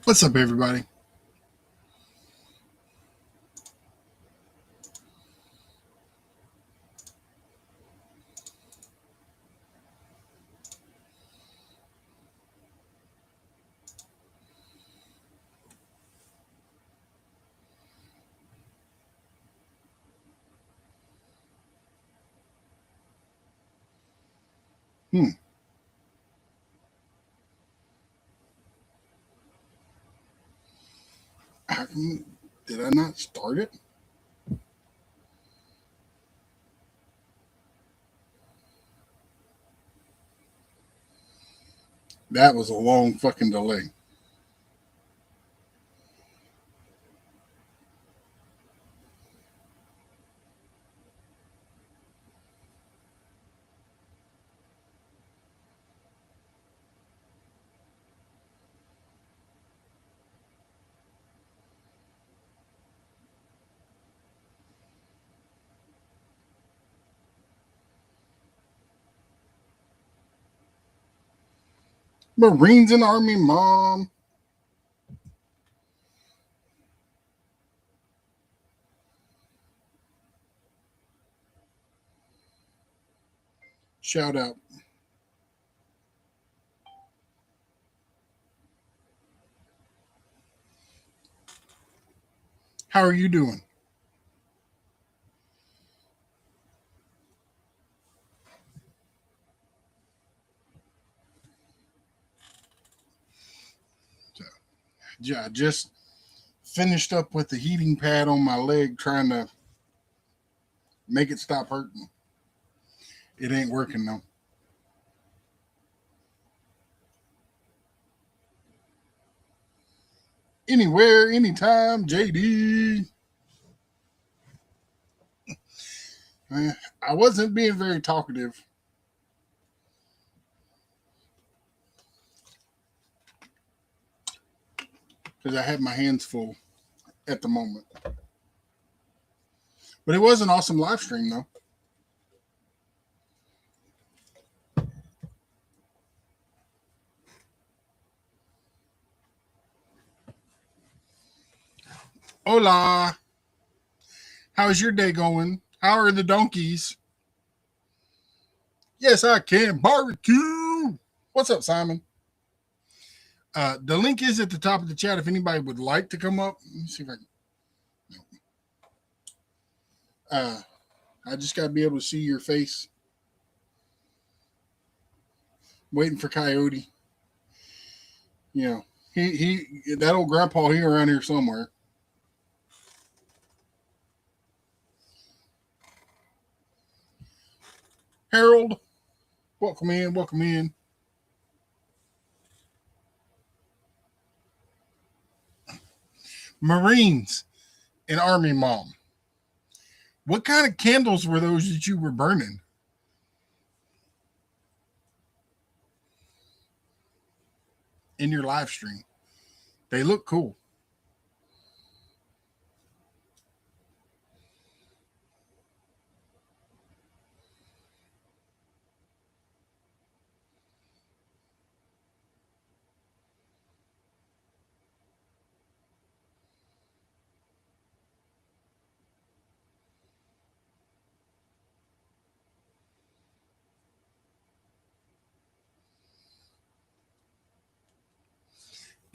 What's up, everybody? Hmm. Did I not start it? That was a long fucking delay. Marines and Army Mom. Shout out. How are you doing? Yeah, I just finished up with the heating pad on my leg trying to make it stop hurting. It ain't working though. Anywhere, anytime, JD. I wasn't being very talkative because I had my hands full at the moment. But it was an awesome live stream though. Hola. How's your day going? How are the donkeys? Yes, I can barbecue. What's up, Simon? The link is at the top of the chat if anybody would like to come up. Let me see if I can. Uh, I just got to be able to see your face. Waiting for Coyote. You know, that old grandpa, he around here somewhere. Harold, welcome in, welcome in. Marines and Army Mom. What kind of candles were those that you were burning in your live stream? They look cool.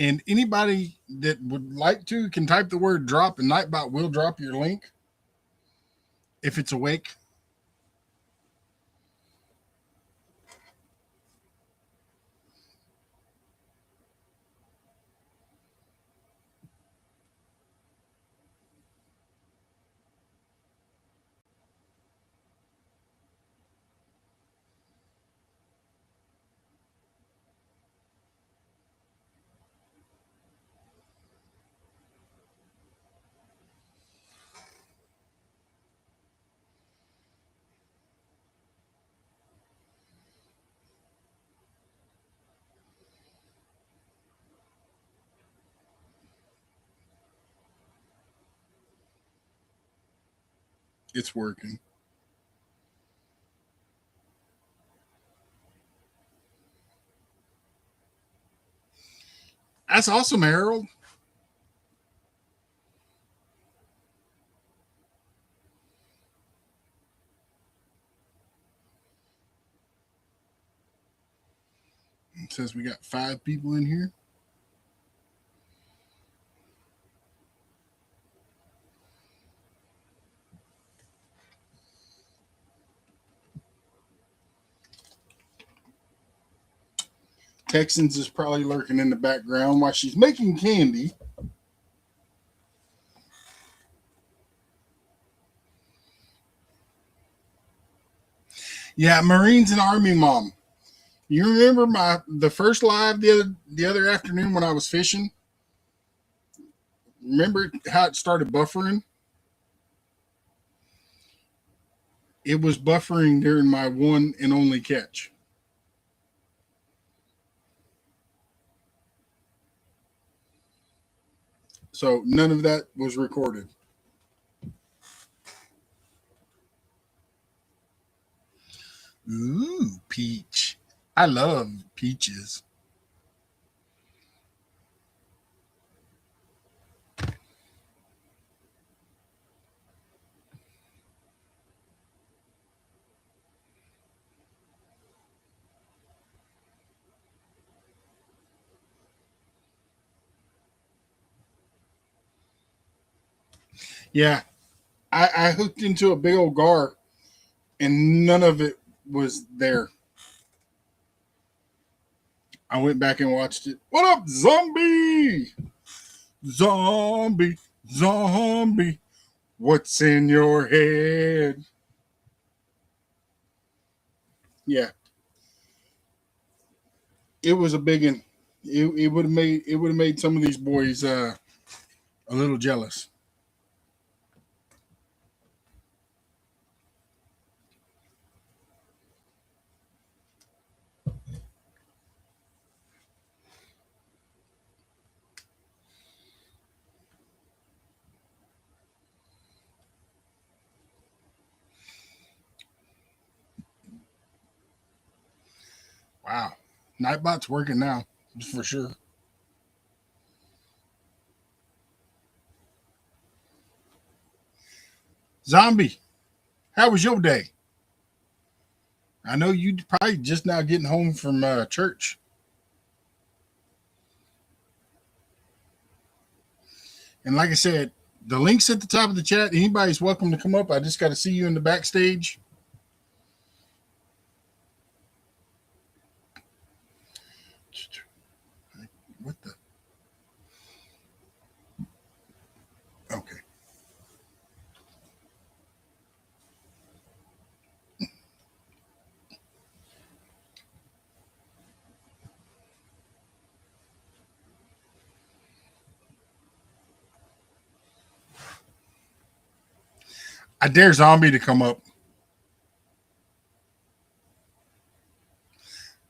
And anybody that would like to can type the word drop and Nightbot will drop your link if it's awake. It's working. That's awesome, Harold. It says we got 5 people in here. Texans is probably lurking in the background while she's making candy. Yeah, Marines and Army mom. You remember the first live the other afternoon when I was fishing? Remember how it started buffering? It was buffering during my one and only catch. So none of that was recorded. Ooh, peach. I love peaches. Yeah, I hooked into a big old gar and none of it was there. I went back and watched it. What up, zombie? Zombie, zombie. What's in your head? Yeah, it was a big one. It would have made some of these boys a little jealous. Wow, Nightbot's working now for sure. Zombie, how was your day? I know you probably just now getting home from church. And like I said, the link's at the top of the chat. Anybody's welcome to come up. I just got to see you in the backstage. What the? Okay. I dare Zombie to come up.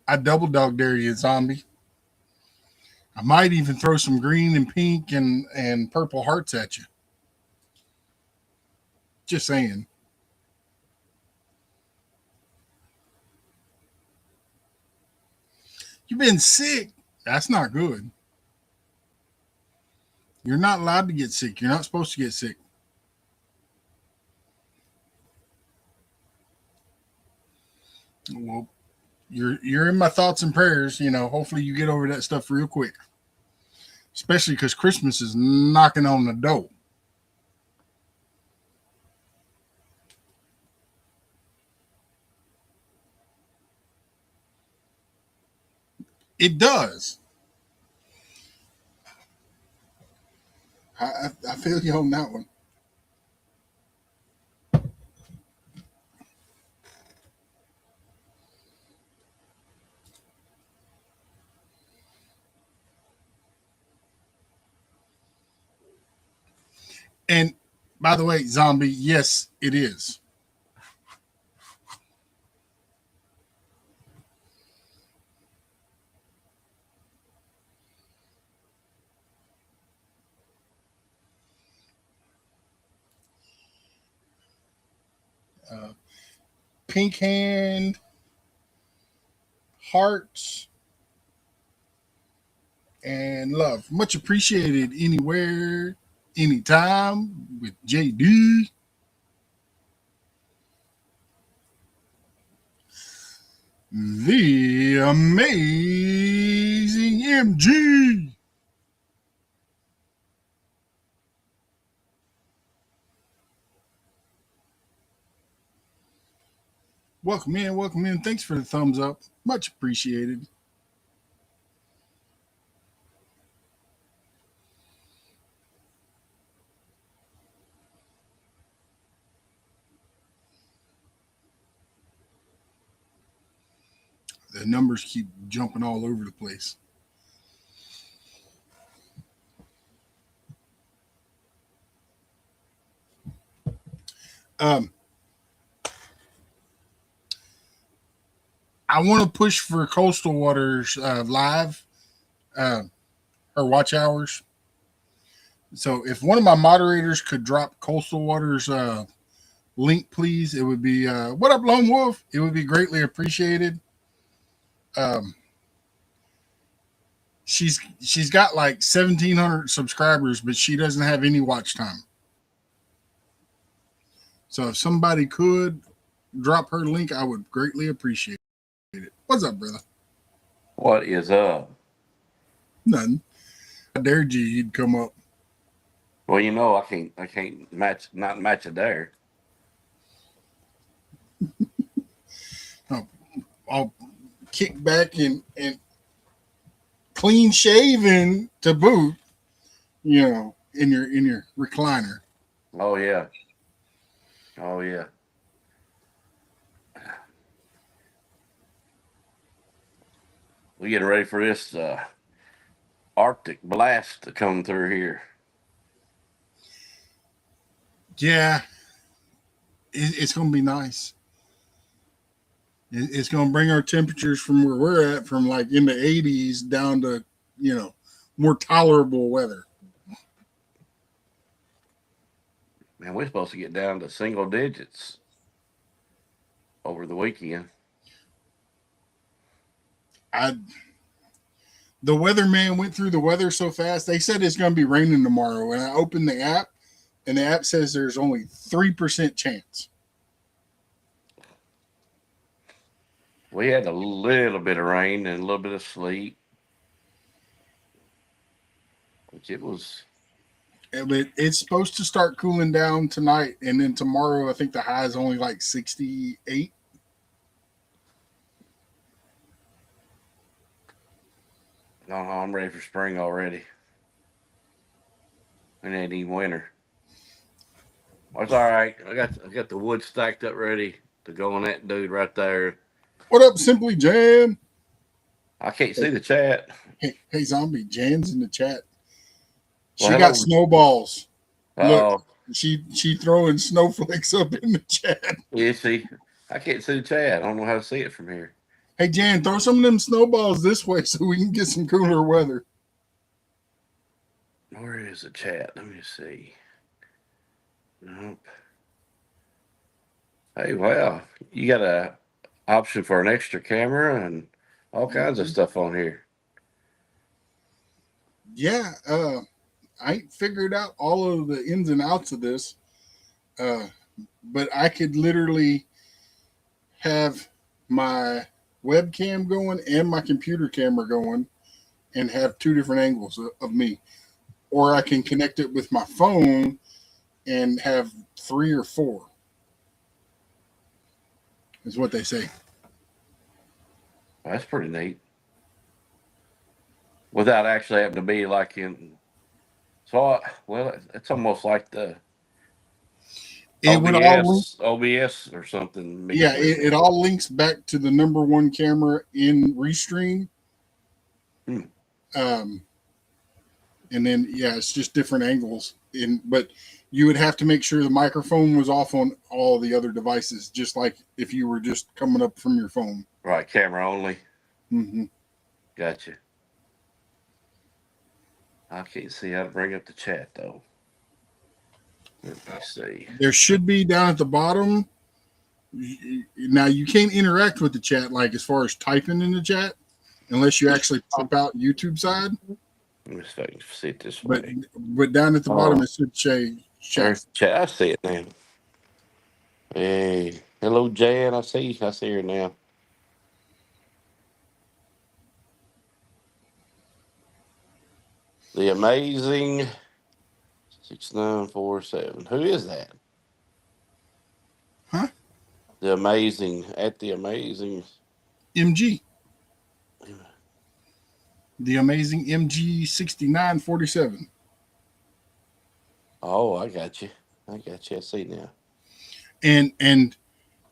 I double dog dare you, Zombie. I might even throw some green and pink and purple hearts at you. Just saying. You've been sick. That's not good. You're not allowed to get sick. You're not supposed to get sick. Well, you're in my thoughts and prayers. Hopefully you get over that stuff real quick. Especially because Christmas is knocking on the door. It does. I feel you on that one. And by the way, Zombie, yes, it is. Uh, Pink hand, hearts, and love. Much appreciated anywhere, anytime with JD. The amazing MG. Welcome in, welcome in. Thanks for the thumbs up. Much appreciated. The numbers keep jumping all over the place. Um, I want to push for Coastal Waters live or watch hours. So if one of my moderators could drop Coastal Waters link, please, it would be what up, Lone Wolf? It would be greatly appreciated. Um, she's got like 1,700 subscribers, but she doesn't have any watch time. So if somebody could drop her link, I would greatly appreciate it. What's up, brother? What is up? Nothing. I dared you, you'd come up. Well, I can't not match it there. I'll kick back and clean shaven to boot, in your recliner. Oh yeah. Oh yeah. We getting ready for this Arctic blast to come through here. Yeah, it's going to be nice. It's going to bring our temperatures from where we're at, from like in the 80s down to, more tolerable weather. Man, we're supposed to get down to single digits over the weekend. The weatherman went through the weather so fast. They said it's going to be raining tomorrow, and I opened the app, and the app says there's only 3% chance. We had a little bit of rain and a little bit of sleet, which it was. It's supposed to start cooling down tonight, and then tomorrow I think the high is only like 68. No, I'm ready for spring already. And it ain't even winter. Well, it's all right. I got the wood stacked up ready to go on that dude right there. What up, Simply Jan? I can't see the chat. Hey, Zombie, Jan's in the chat. She Well, got snowballs. Look, she throwing snowflakes up in the chat. Yeah, see, I can't see the chat. I don't know how to see it from here. Hey, Jan, throw some of them snowballs this way so we can get some cooler weather. Where is the chat? Let me see. Nope. Hey, wow. You got a option for an extra camera and all kinds of stuff on here. Yeah, I ain't figured out all of the ins and outs of this, but I could literally have my webcam going and my computer camera going and have two different angles of me. Or I can connect it with my phone and have 3 or 4. Is what they say. That's pretty neat. Without actually having to be like in. So, well, it's almost like the OBS or something. Yeah, it all links back to the number one camera in Restream. And then, it's just different angles. But you would have to make sure the microphone was off on all the other devices, just like if you were just coming up from your phone. Right, camera only. Mm-hmm. Gotcha. I can't see how to bring up the chat, though. Let me see. There should be down at the bottom. Now, you can't interact with the chat, like as far as typing in the chat, unless you actually pop out YouTube side. Let me see if I can see it this but way. down at the bottom Oh, it should say chat. there's chat. I see it now. Hey, hello, Jan. I see her now. The amazing 6947. Who is that? Huh? The amazing at the amazing. MG, the amazing MG 6947. Oh, I got you. I got you. I see now. And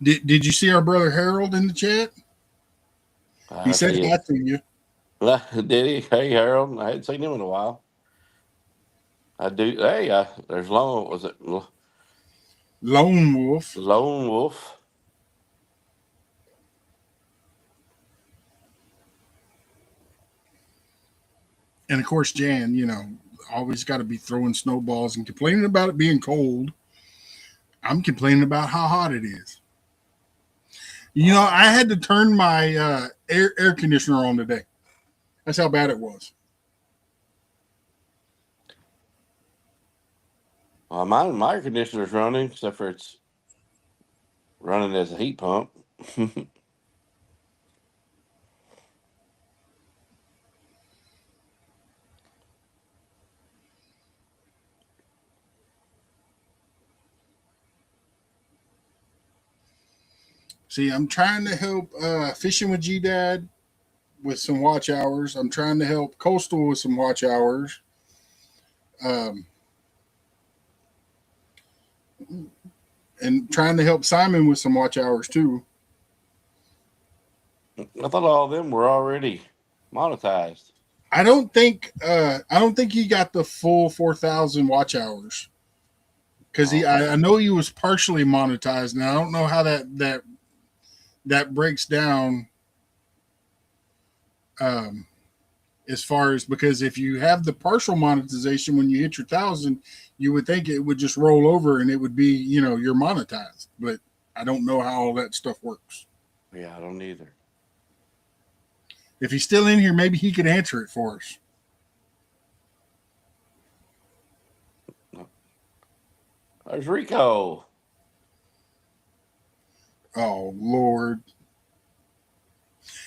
did you see our brother Harold in the chat? He I said see hi it. to you. Did he? Hey, Harold. I hadn't seen him in a while. I do. Hey, there's Lone. Was it Lone Wolf. Lone Wolf? And of course, Jan, always got to be throwing snowballs and complaining about it being cold. I'm complaining about how hot it is. I had to turn my air conditioner on today. That's how bad it was. My air conditioner's running, except for it's running as a heat pump. See, I'm trying to help Fishing with G Dad with some watch hours. I'm trying to help Coastal with some watch hours. Um, and trying to help Simon with some watch hours too. I thought all of them were already monetized. I don't think he got the full 4,000 watch hours because Oh, I know he was partially monetized. Now I don't know how that breaks down. Um, as far as because if you have the partial monetization when you hit your 1,000, you would think it would just roll over and it would be you're monetized. But I don't know how all that stuff works. yeah, I don't either. If he's still in here, maybe he could answer it for us. There's Rico. Oh Lord.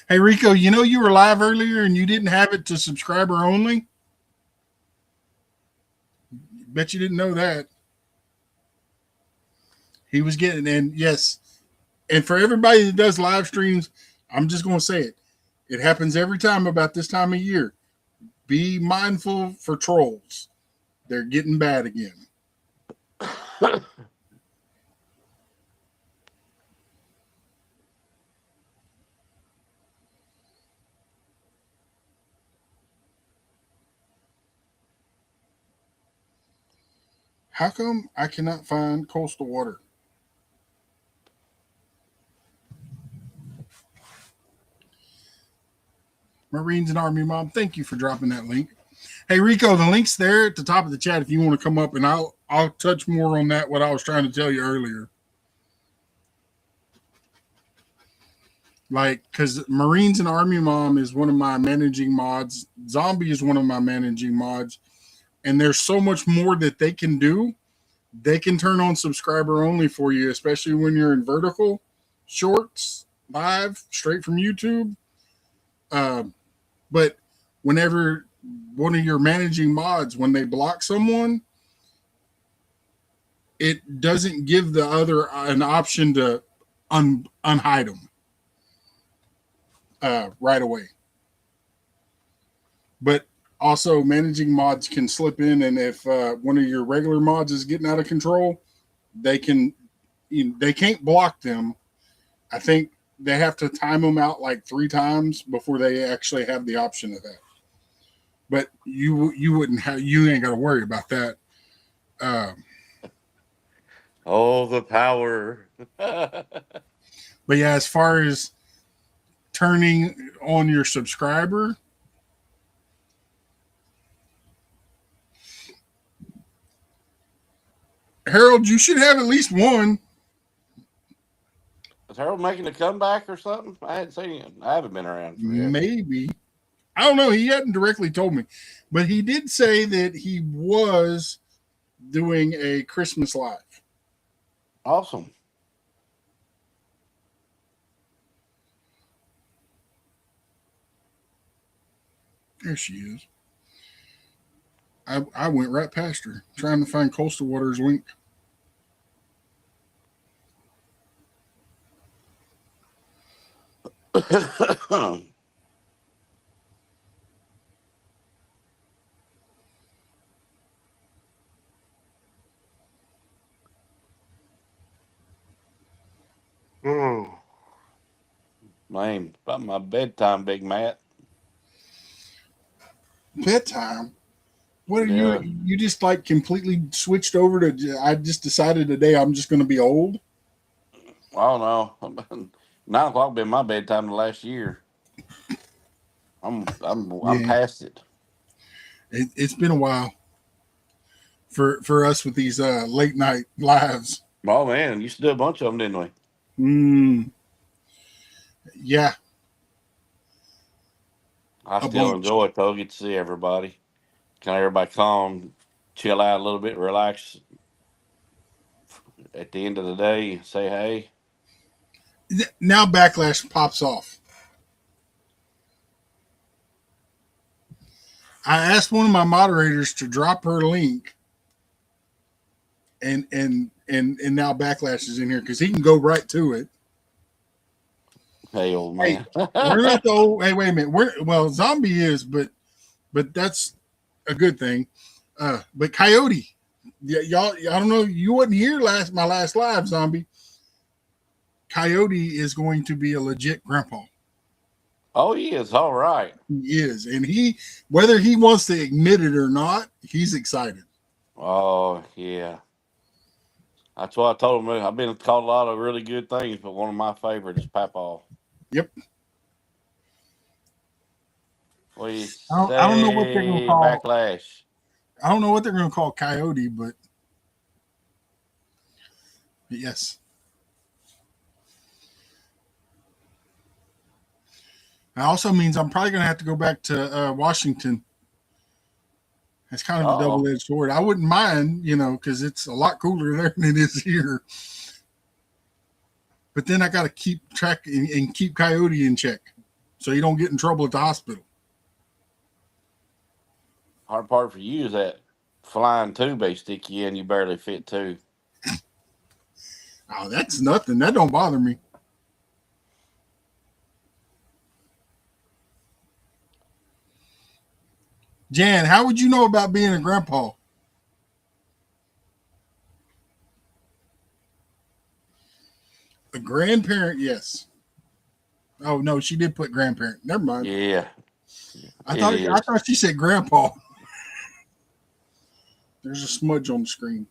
Hey Rico, you were live earlier and you didn't have it to subscriber only? Bet you didn't know that. He was getting, and yes, and for everybody that does live streams, I'm just going to say it. It happens every time about this time of year. Be mindful for trolls. They're getting bad again. How come I cannot find coastal water? Marines and Army Mom, thank you for dropping that link. Hey Rico, the link's there at the top of the chat if you want to come up, and I'll touch more on that what I was trying to tell you earlier. Like, because Marines and Army Mom is one of my managing mods. Zombie is one of my managing mods, and there's so much more that they can do. They can turn on subscriber only for you, especially when you're in vertical shorts live straight from YouTube. Uh, but whenever one of your managing mods, when they block someone, it doesn't give the other an option to unhide them right away. But also, managing mods can slip in, and if one of your regular mods is getting out of control, they can they can't block them. I think they have to time them out like 3 times before they actually have the option of that. But you wouldn't have you ain't got to worry about that. Um, Oh, the power. but yeah, as far as turning on your subscriber, Harold, you should have at least one. Is Harold making a comeback or something? I hadn't seen him. I haven't been around forever. Maybe. I don't know. He hadn't directly told me, but he did say that he was doing a Christmas live. Awesome. There she is. I went right past her trying to find Coastal Waters link. Oh, man, about my bedtime, Big Matt. Bedtime. What are you? Yeah. You just like completely switched over to? I just decided today I'm just going to be old. I don't know. 9 o'clock been my bedtime the last year. I'm Yeah, past it. it's been a while for us with these late night lives. Oh man, used to do a bunch of them, didn't we? Mm, yeah, I a still bunch. enjoy it though. Get to see everybody. Can everybody calm, chill out a little bit, relax at the end of the day, say hey. Now backlash pops off. I asked one of my moderators to drop her link, and now backlash is in here because he can go right to it. Hey, old Hey, man. we're not the old. Hey, wait a minute. Well, zombie is, but that's a good thing. But coyote, yeah, y'all. I don't know. You wasn't here my last live, zombie. Coyote is going to be a legit grandpa. Oh, he is all right. He is, and whether he wants to admit it or not, he's excited. Oh yeah. That's what I told him. I've been called a lot of really good things, but one of my favorites is Papaw. Yep. What do you I don't know what they're going to say? call. Backlash. I don't know what they're going to call coyote, but yes. It also means I'm probably going to have to go back to Washington. It's kind of a Oh, double edged sword. I wouldn't mind, because it's a lot cooler there than it is here. But then I got to keep track and keep Coyote in check so you don't get in trouble at the hospital. hard part for you is that flying tube they stick you in, you barely fit too. Oh, that's nothing. That don't bother me. Jan, how would you know about being a grandpa? A grandparent, yes. Oh no, she did put grandparent. Never mind. Yeah, I it thought I is. thought she said grandpa. There's a smudge on the screen.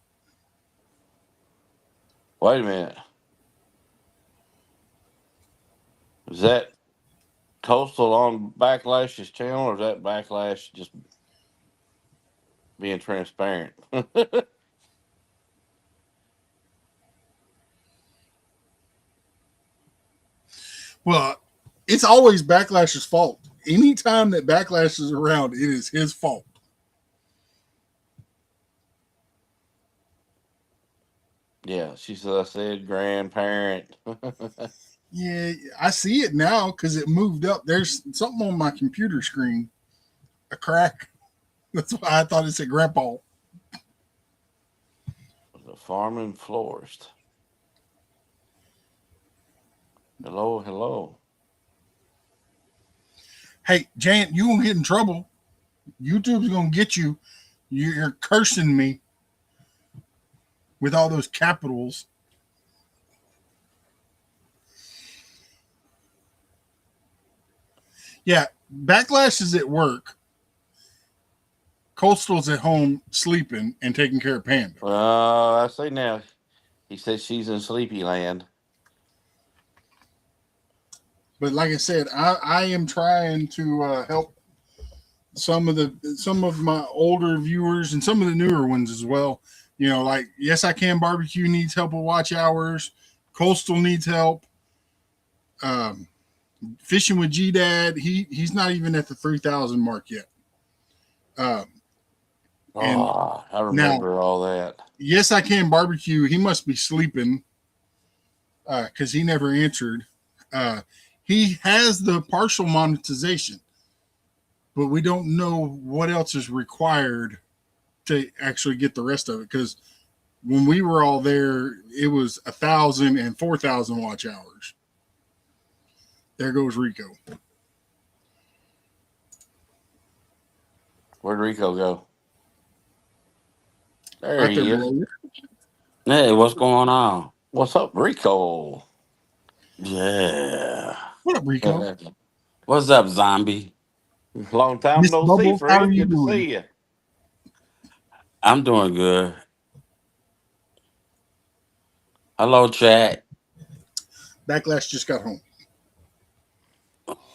Wait a minute. Is that Coastal on Backlash's channel, or is that Backlash just being transparent? Well, it's always Backlash's fault. Anytime that Backlash is around, it is his fault. Yeah, she said I said grandparent. Yeah, I see it now because it moved up. There's something on my computer screen, a crack. That's why I thought it said grandpa. The farming florist. Hello, hello. Hey, Jan, you gonna get in trouble. YouTube's gonna get you. You're cursing me with all those capitals. Yeah, Backlash is at work. Coastal's at home sleeping and taking care of Panda. I say now. He says she's in Sleepy Land. But like I said, I am trying to help some of my older viewers and some of the newer ones as well. Like Yes I Can Barbecue needs help with watch hours. Coastal needs help. Um, Fishing with G Dad, he's not even at the 3,000 mark yet. Um, and Oh, I now, remember all that. yes, I can barbecue. He must be sleeping because he never answered. Uh, he has the partial monetization, but we don't know what else is required to actually get the rest of it. Because when we were all there, it was 1,000 and 4,000 watch hours. There goes Rico. Where'd Rico go? There Right there he is. below you. Hey, what's going on? What's up, Rico? Yeah. What up, Rico? What's up, zombie? Long time Miss no see, Bubbles, how are friend. you Good to doing? see you. I'm doing good. Hello, chat. Backlash just got home.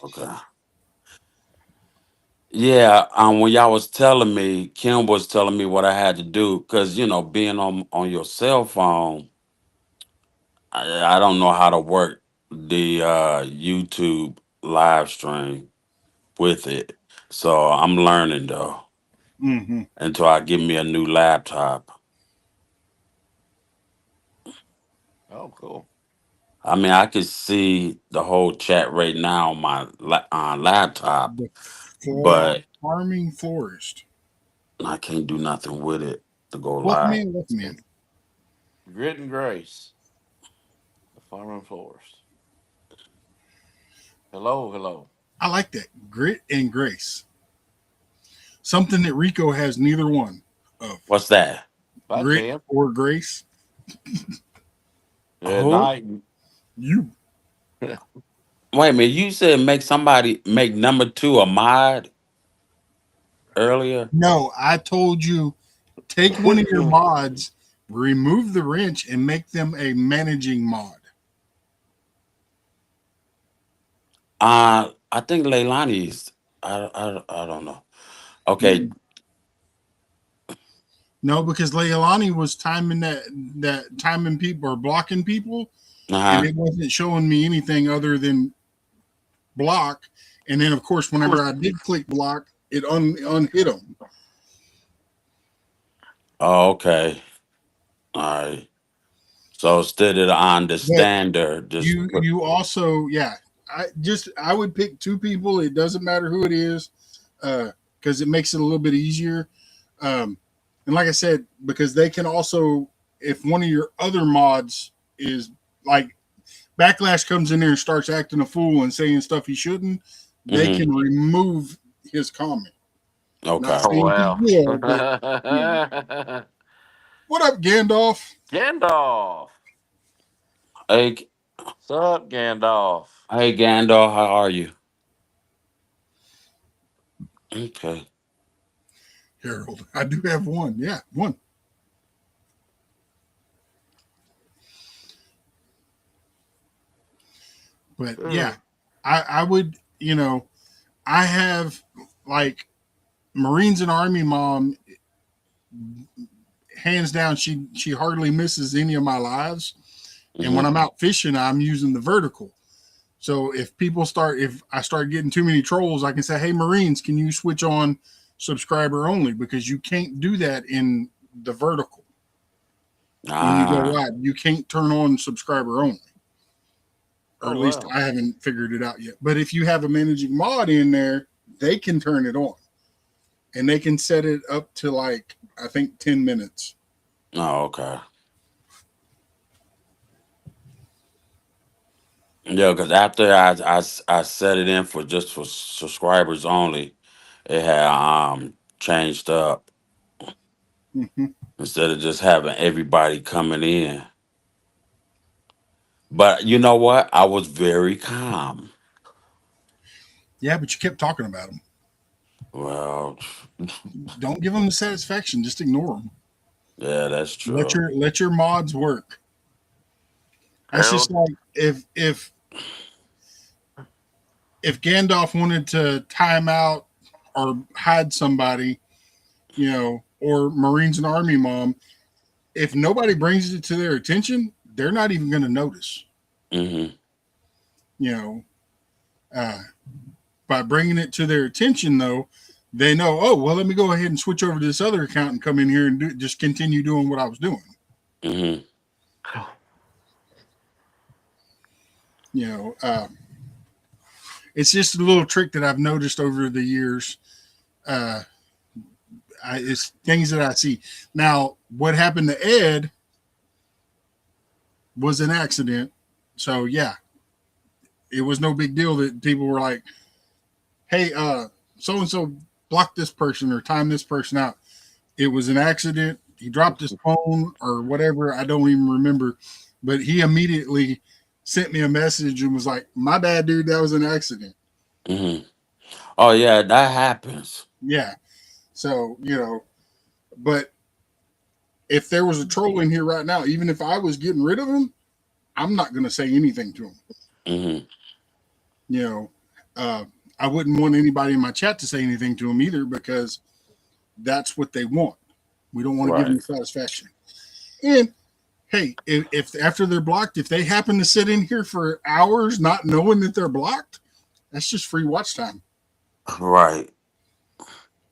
Okay. Yeah, when y'all was telling me, Kim was telling me what I had to do because being on your cell phone, I don't know how to work the YouTube live stream with it. So I'm learning though Mm-hmm. until I get me a new laptop. Oh, cool. I mean, I can see the whole chat right now on my laptop, The but farming florist. I can't do nothing with it to go Welcome live. in, welcome in. Grit and Grace, the farming forest. Hello, hello. I like that. Grit and grace. Something that Rico has neither one of. What's that? Bye, Grit Cam. or grace. Good Who? night. You. Wait a minute. You said make somebody make number two a mod earlier. No, I told you take one of your mods, remove the wrench, and make them a managing mod. I think Leilani's. I don't know. Okay. Mm-mm. No, because Leilani was timing that timing people or blocking people, Uh and huh. it wasn't showing me anything other than block. And then, of course, whenever I did click block, it unhit them. Oh, okay. All right. So instead of on the But standard, just you put. you also, yeah, I would pick two people. It doesn't matter who it is, because it makes it a little bit easier. Um, and like I said, because they can also, if one of your other mods is like Backlash comes in there and starts acting a fool and saying stuff he shouldn't, they Hmm. can remove his comment. Not Okay. Oh, saying he wow. will, but you know. What up, Gandalf? Gandalf. Hey, What's up, Gandalf? hey, Gandalf, how are you? Okay. Harold. I do have one. Yeah, one. But yeah, Mm. I would, I have like Marines and Army mom, hands down, she hardly misses any of my lives. And when Hmm. I'm out fishing, I'm using the vertical. So if I start getting too many trolls, I can say, hey Marines, can you switch on subscriber only? Because you can't do that in the vertical. When you go Ah. live, you can't turn on subscriber only. Or Oh, at least wow. I haven't figured it out yet. But if you have a managing mod in there, they can turn it on. And they can set it up to like I think 10 minutes. Oh, okay. Yeah, because after I set it in for just for subscribers only, it had changed up Mm-hmm. instead of just having everybody coming in. But you know what? I was very calm. Yeah, but you kept talking about them. Well, Don't give them the satisfaction. Just ignore them. yeah, that's Let true. your mods work. That's just Harold. like if Gandalf wanted to time out or hide somebody, or Marines and Army mom, if nobody brings it to their attention, they're not even going to notice. Hmm. You know, Uh, by bringing it to their attention, though, they know, oh, well, let me go ahead and switch over to this other account and come in here and just continue doing what I was doing. Hmm. You know, it's just a little trick that I've noticed over the years. Uh, it's things that I see. Now, what happened to Ed was an accident. So, yeah, it was no big deal that people were like, hey, so and so blocked this person or timed this person out. It was an accident. He dropped his phone or whatever. I don't even remember. But he immediately sent me a message and was like, my bad, dude. That was an accident. Hmm. Oh yeah, that happens. Yeah. So, but if there was a troll in here right now, even if I was getting rid of him, I'm not going to say anything to him. Hmm. You know, uh, I wouldn't want anybody in my chat to say anything to him either because that's what they want. We don't want to give them Right. satisfaction. And hey, if after they're blocked, if they happen to sit in here for hours not knowing that they're blocked, that's just free watch time. Right.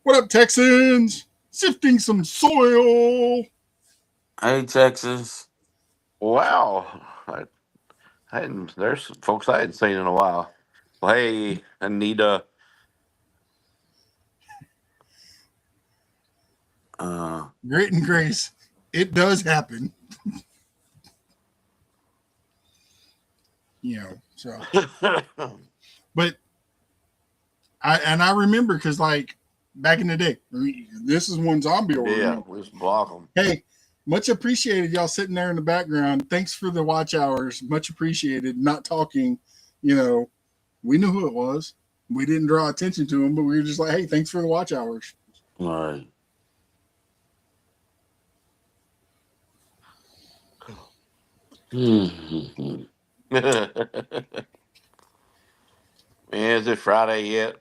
What up, Texans? Sifting some soil. Hey, Texas. Wow. I hadn't, there's some folks I hadn't seen in a while. Well, hey, Anita. Uh, Grit and grace. It does happen. So but I remember because like back in the day, this is one zombie order. Yeah, we just block them. Hey, much appreciated y'all sitting there in the background. Thanks for the watch hours. Much appreciated. Not talking, you know, we knew who it was. We didn't draw attention to him, but we were just like, hey, thanks for the watch hours. right. Hmm. Man, is it Friday yet?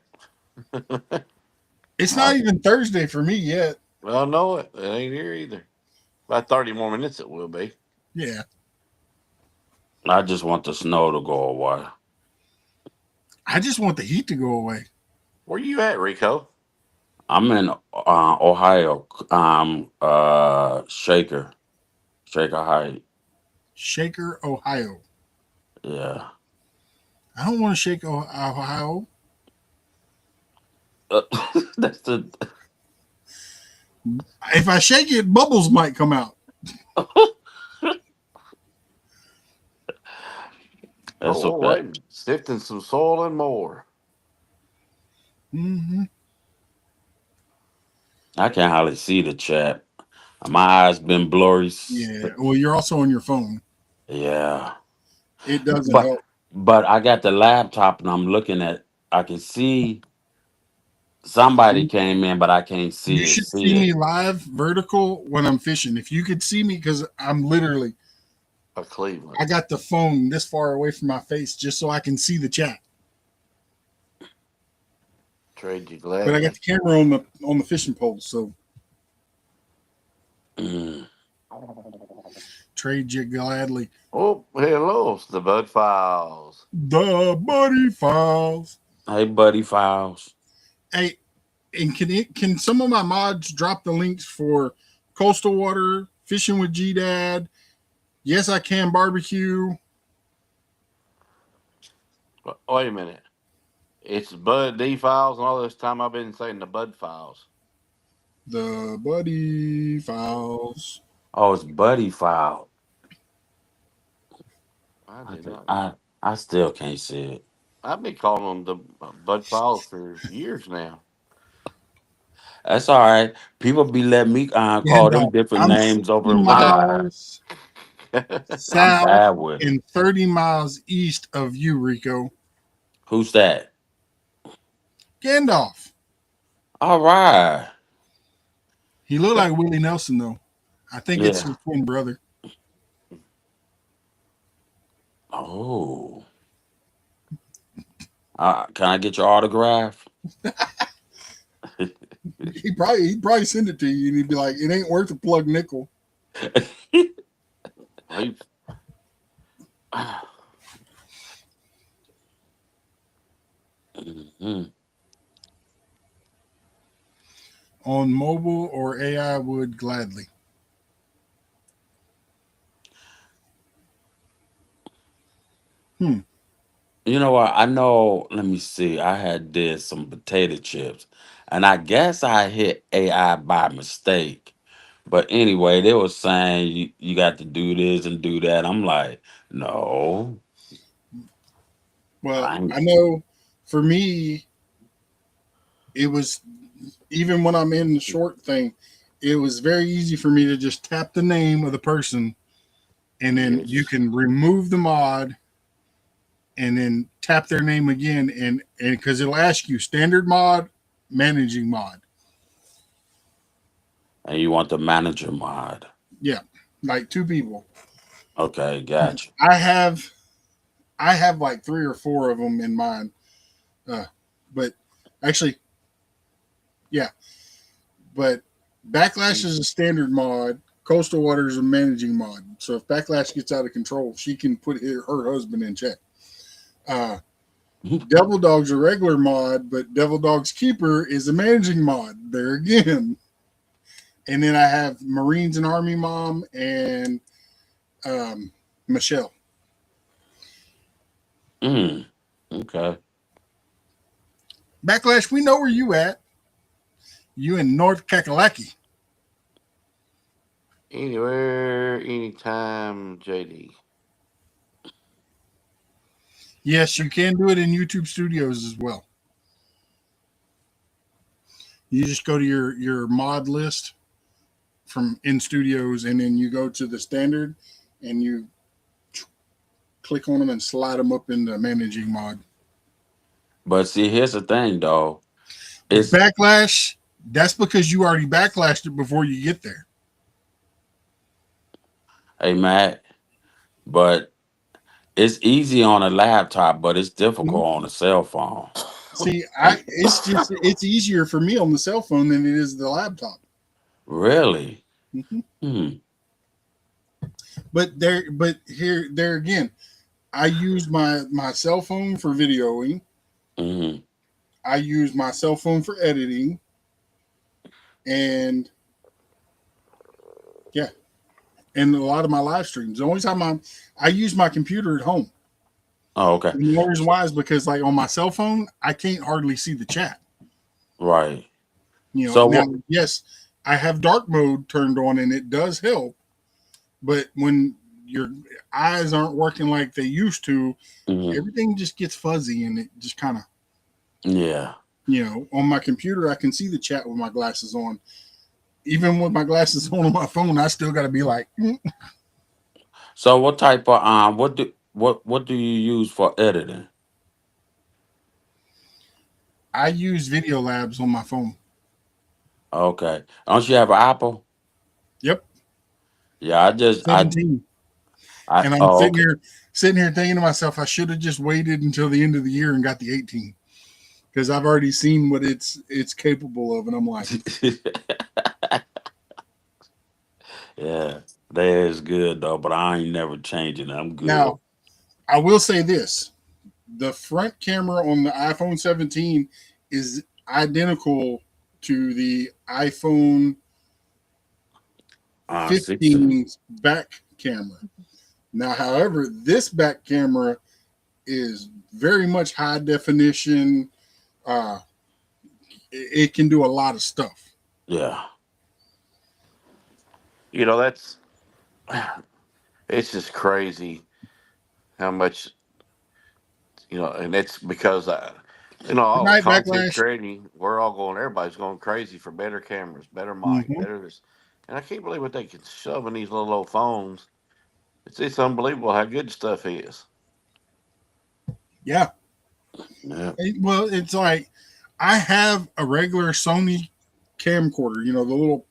It's I, not even Thursday for me yet. Well, no, it ain't here either. About 30 more minutes it will be. Yeah. I just want the snow to go away. I just want the heat to go away. Where you at, Rico? I'm in Ohio. Shaker Height. Shaker, Ohio. Yeah. I don't want to shake Ohio. That's the. If I shake it, bubbles might come out. That's Oh, okay. wait. Sifting some soil and more. Hmm. I can hardly see the chat. My eyes been blurry. Yeah. Well, you're also on your phone. Yeah. It doesn't But help. but I got the laptop and I'm looking at. I can see somebody came in, but I can't You see it. should See see it. me live vertical when I'm fishing. If you could see me, because I'm literally, Of Cleveland. I got the phone this far away from my face just so I can see the chat. Trade you But I got gladly. the camera on the fishing pole, so Mm. trade you gladly. Oh, hello, it's the Bud Files. The buddy files. Hey, buddy, Files. Hey, and can some of my mods drop the links for coastal water, fishing with G Dad? Yes, I can barbecue. Wait a minute. It's Bud D Files, and all this time I've been saying the Bud Files. The buddy files. Oh, it's Buddy File. I I did think not. I still can't see it. I've been calling them the Bud Files for years now. That's all right. People be letting me call them Gandalf. different I'm names over 60 in my life. miles I'm south bad with it. and 30 miles east of you, Rico. Who's that? Gandalf. All right. He looked like Willie Nelson, though. I think it's Yeah. his twin brother. Oh. Can I get your autograph? He'd probably send it to you, and he'd be like, "It ain't worth a plug nickel." He- Mhm. On mobile or AI would gladly. Hmm. You know what? I know. Let me see. I had did some potato chips, and I guess I hit AI by mistake. But anyway, they were saying you got to do this and do that. I'm like, no, Well, I I ain't. know for me, it was even when I'm in the short thing, it was very easy for me to just tap the name of the person and then you Yes. can remove the mod and then tap their name again and because it'll ask you standard mod, managing mod. And you want the manager mod? Yeah, like two people. Okay, gotcha. I have I have like three or four of them in mine. Uh, but actually, yeah, but Backlash is a standard mod. Coastal Water is a managing mod. So if Backlash gets out of control, she can put her husband in check. Uh, Devil Dog's a regular mod, but Devil Dog's Keeper is a managing mod. There again. And then I have Marines and Army Mom and Michelle. Mm, okay. Backlash, we know where you at. You in North Kakalaki. Anywhere, anytime, JD. Yes, you can do it in YouTube Studios as well. You just go to your mod list from in studios and then you go to the standard and you click on them and slide them up into managing mod. But see, here's the thing, though. It's Backlash, that's because you already backlashed it before you get there. a Mac, but it's easy on a laptop, but it's difficult Mhm. on a cell phone. See, And it's easier for me on the cell phone than it is the laptop. really, Mhm. hmm, But here there again, I use my cell phone for videoing. hmm, I use my cell phone for editing, and yeah, and a lot of my live streams. The only time I use my computer at home. oh, okay, And the only reason why is because like on my cell phone, I can't hardly see the chat. right. You know, So now what? yes, I have dark mode turned on and it does help, but when your eyes aren't working like they used to, Mhm. everything just gets fuzzy and it just kind of, Yeah. on my computer I can see the chat with my glasses on. Even with my glasses on my phone, I still got to be like, So what type of what do you use for editing? I use Video Labs on my phone. Okay. Don't you have an Apple? Yep, Yeah, I just 17. I And I'm oh okay. sitting here thinking to myself, I should have just waited until the end of the year and got the 18 because I've already seen what it's capable of, and I'm like, Yeah, that is good though, but I ain't never changing it. I'm good. now I will say this: the front camera on the iPhone 17 is identical to the iPhone 16. 15's back camera. Now, however, this back camera is very much high definition. Uh, it can do a lot of stuff. Yeah. That's it's just crazy how much and it's because Good all the night, content Backlash. creating, we're all going, everybody's going crazy for better cameras, better mic, Hmm. better this, and I can't believe what they can shove in these little old phones. It's unbelievable how good stuff is. Yeah. Yeah. Well, it's like I have a regular Sony camcorder. The little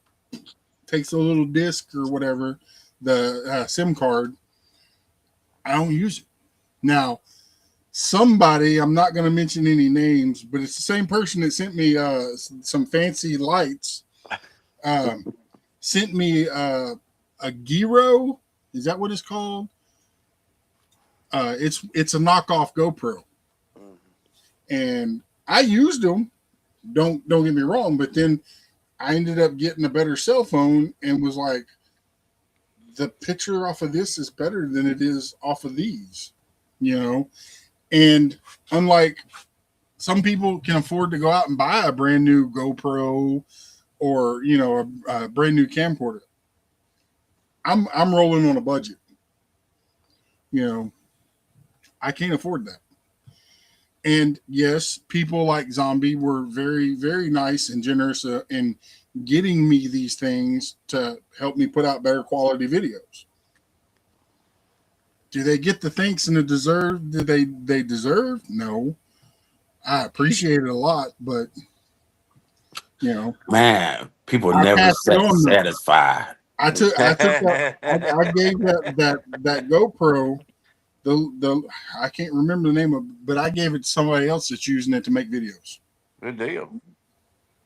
takes a little disc or whatever, the SIM card. I don't use it now. Somebody, I'm not going to mention any names, but it's the same person that sent me some fancy lights. Um, Sent me a gyro. Is that what it's called? It's a knockoff GoPro, Mhm. and I used them. Don't get me wrong, but then I ended up getting a better cell phone and was like, the picture off of this is better than it is off of these, you know. And unlike some people can afford to go out and buy a brand new GoPro or a brand new camcorder. I'm rolling on a budget. You know, I can't afford that. And yes, people like Zombie were very, very nice and generous in getting me these things to help me put out better quality videos. Do they get the thanks and the deserve that they deserve? No. I appreciate it a lot, but you know, Man, people I never passed it on though. satisfied. I took that I gave that GoPro the I can't remember the name of it, but I gave it to somebody else that's using it to make videos. Good deal.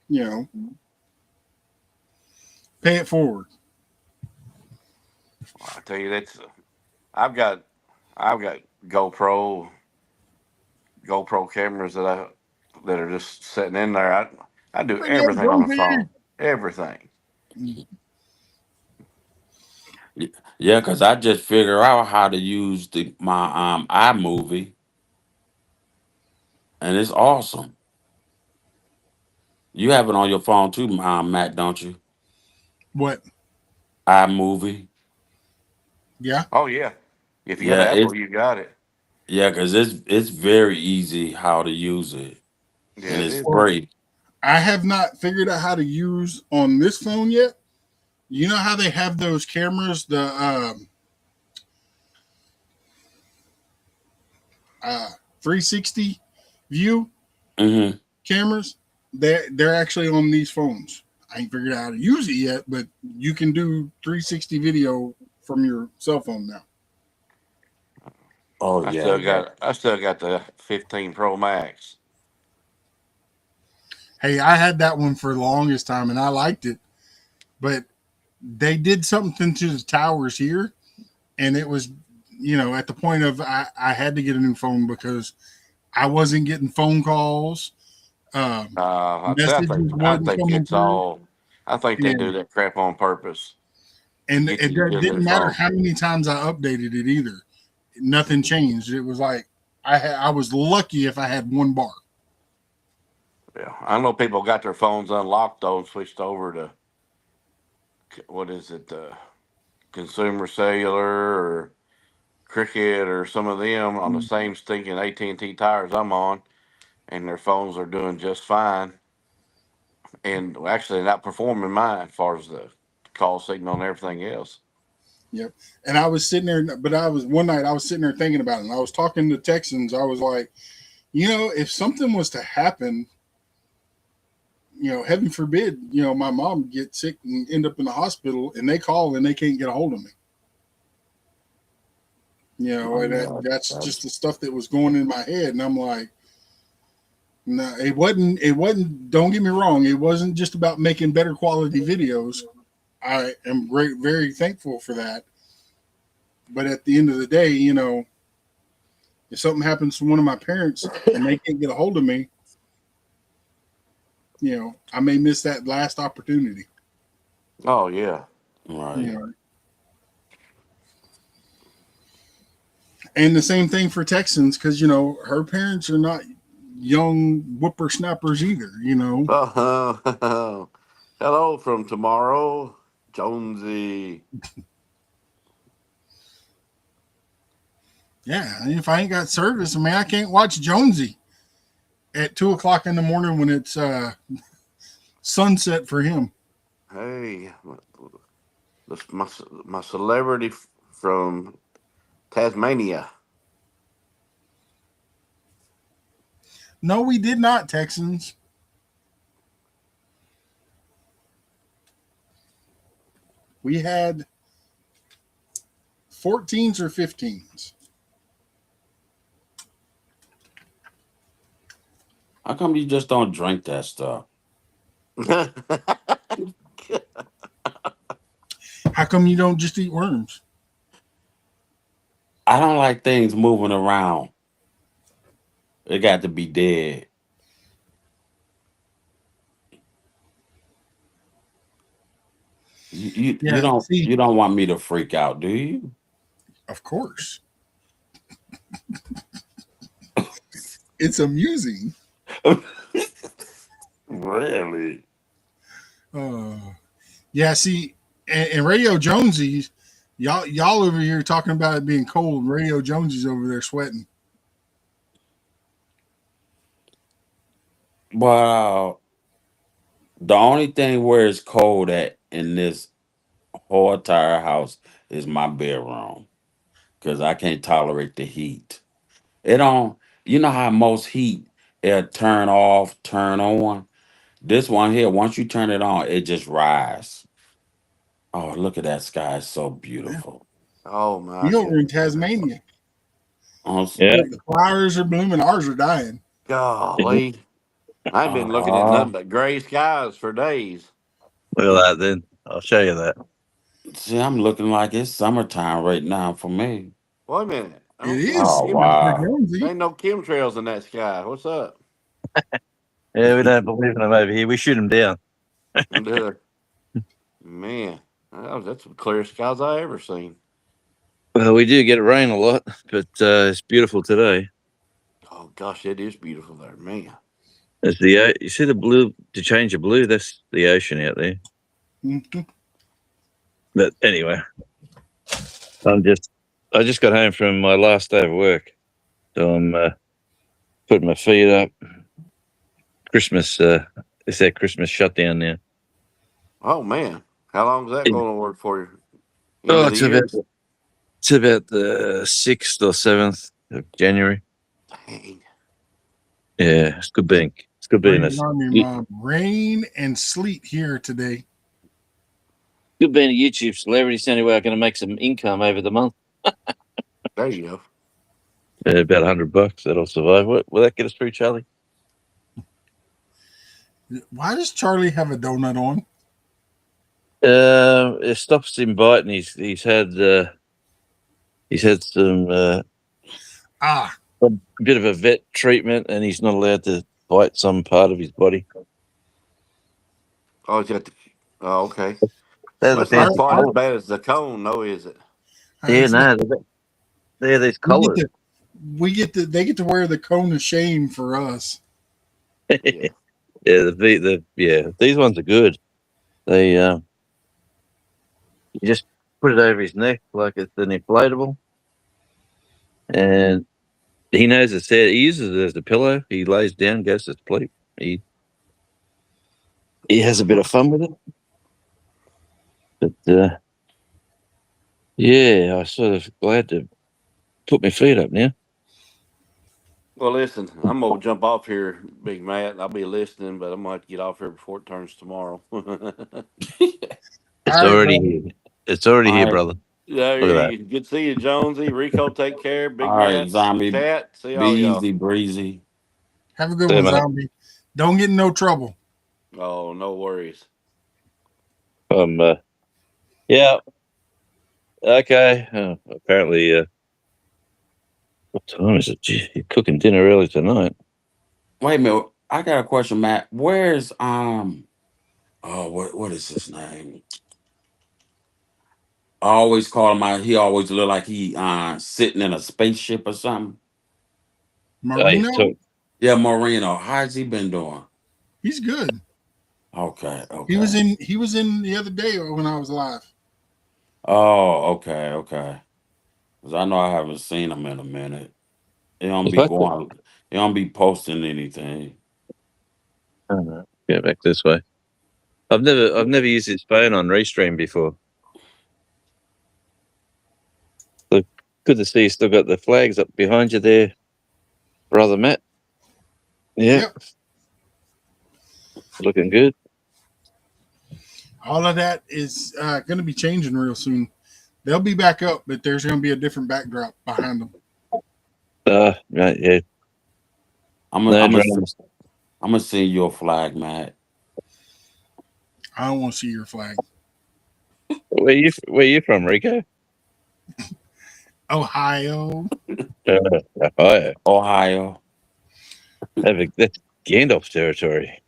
You know, pay it forward. I tell you, I've got I've got GoPro cameras that are just sitting in there. I do Bring that everything on the zombie. phone. Everything. Yeah, because I just figure out how to use my iMovie, and it's awesome. You have it on your phone too, Matt, don't you? What? iMovie. Yeah. Oh yeah. If you got Yeah, Apple, you got it. because it's very easy how to use it, Yeah, and it it's is. Well, free. I have not figured out how to use on this phone yet. You know how they have those cameras, the 360 view Hmm. cameras? They're actually on these phones. I ain't figured out how to use it yet, but you can do 360 video from your cell phone now. Oh yeah, yeah. I still got the 15 Pro Max. Hey, I had that one for the longest time and I liked it, but they did something to the towers here, and it was, at the point of I had to get a new phone because I wasn't getting phone calls. Messages I wasn't think coming it's through, all. I think they do and that crap on purpose to and get it you to get a new didn't matter phone. how many times I updated it either. Nothing changed. It was like I was lucky if I had one bar. Yeah, I know people got their phones unlocked though and switched over to what is it, Consumer Cellular or Cricket or some of them on the same stinking AT&T tires I'm on, and their phones are doing just fine. And actually, not performing mine as far as the call signal and everything else. Yep. And I was sitting there, but I was one night I was sitting there thinking about it. And I was talking to Texans. I was like, if something was to happen, heaven forbid, my mom get sick and end up in the hospital, and they call and they can't get a hold of me. Oh And yeah. that's just That's the stuff that was going in my head, and I'm like, no, it wasn't. It wasn't. Don't get me wrong. It wasn't just about making better quality videos. I am very thankful for that. But at the end of the day, if something happens to one of my parents and they can't get a hold of me, I may miss that last opportunity. Oh yeah. You right. know, and the same thing for Texans because her parents are not young whippersnappers either. Hello from tomorrow, Jonesy. Yeah, if I ain't got service, I mean, I can't watch Jonesy at 2 o'clock in the morning when it's sunset for him. Hey, my celebrity from Tasmania. No, we did not, Texans. We had 14s or 15s. How come you just don't drink that stuff? How come you don't just eat worms? I don't like things moving around. It got to be dead. You Yeah, see, don't want me to freak out, do you? of course, it's amusing. Really? Uh, yeah, see, and Radio Jonesy's, y'all over here talking about it being cold. Radio Jonesy's over there sweating. Well, the only thing where it's cold at in this whole entire house is my bedroom because I can't tolerate the heat. It don't. You know how most heat it turn off, turn on. This one here, once you turn it on, it just rise. Oh, look at that sky! It's so Yeah. beautiful. Oh my We over in goodness. Tasmania. Oh, Yeah. The flowers are blooming. Ours are dying. Golly. I've been looking at uh, nothing but gray skies for days. Look at that then. I'll show you that. see, I'm looking like it's summertime right now for me. Wait a minute. I It don't see no is Oh for chemtrails. wow! Jonesy. Ain't no chemtrails in that sky. What's up? Yeah, we don't believe in them over here. We shoot them down. Uh, Man, that's the clearest skies I ever seen. Well, we do get rain a lot, but it's beautiful today. Oh gosh, it is beautiful there, man. It's you see the blue to change the blue. That's the ocean out there. Mhm. But anyway, I just got home from my last day of work, so I'm putting my feet up. Christmas, it's that Christmas shutdown now. Oh man, how long is that Yeah. going to work for you? End Oh, of the year? it's about the 6th or 7th of January. Dang. Yeah, it's good being a Bring on your mom. Rain and sleet here today. good being a YouTube celebrity. It's the only way I'm going to make some income over the month. There you go. About $100 that'll survive. What will that get us through, Charlie? Why does Charlie have a donut on? It stops him biting. He's had some Ah, a bit of a vet treatment, and he's not allowed to bite some part of his body. Oh, it's got the. Oh, okay. They're Well, the it's not fancy quite as collars. bad as the cone, though, is it? Yeah, it's not- no, they're these we get collars. to they get to wear the cone of shame for us. Yeah. Yeah, these ones are good. They you just put it over his neck like it's an inflatable, and he knows it's there. He uses it as a pillow. He lays down, goes to sleep. He has a bit of fun with it. But yeah, I sort of glad to put my feet up now. Well, listen, I'm gonna jump off here, Big Matt. I'll be listening, but I'm gonna have to get off here before it turns tomorrow. It's All right, already brother. here. It's already All here, right, brother. There Look at that. you good to see you, Jonesy. Rico, take care. Big all right, Matt, zombie, chat. See be all y'all. easy, breezy. Have a good See you, one, mate. zombie. Don't get in no trouble. Oh, no worries. Um, yeah, okay. Apparently, what time is it? Gee, you're cooking dinner early tonight. Wait a minute, I got a question, Matt. Where's oh, what is his name? I always call him out. He always look like he sitting in a spaceship or something. Marino, Yeah, Moreno. How's he been doing? he's good. Okay, He was okay. in the other day when I was live. Oh, okay, okay. 'Cause I know I haven't seen him in a minute. He don't If be I could, going. He don't be posting anything. go back this way. I've never used his phone on Restream before. Look, good to see you still got the flags up behind you there, brother Matt. Yeah, Yep. looking good. All of that is going to be changing real soon. They'll be back up, but there's going to be a different backdrop behind them. Right, yeah. I'm No gonna dramas. I'm gonna send you a flag, Matt. I don't want to see your flag. Where you from, Rico? Ohio. Uh, Ohio. Ohio. That's Gandalf's territory.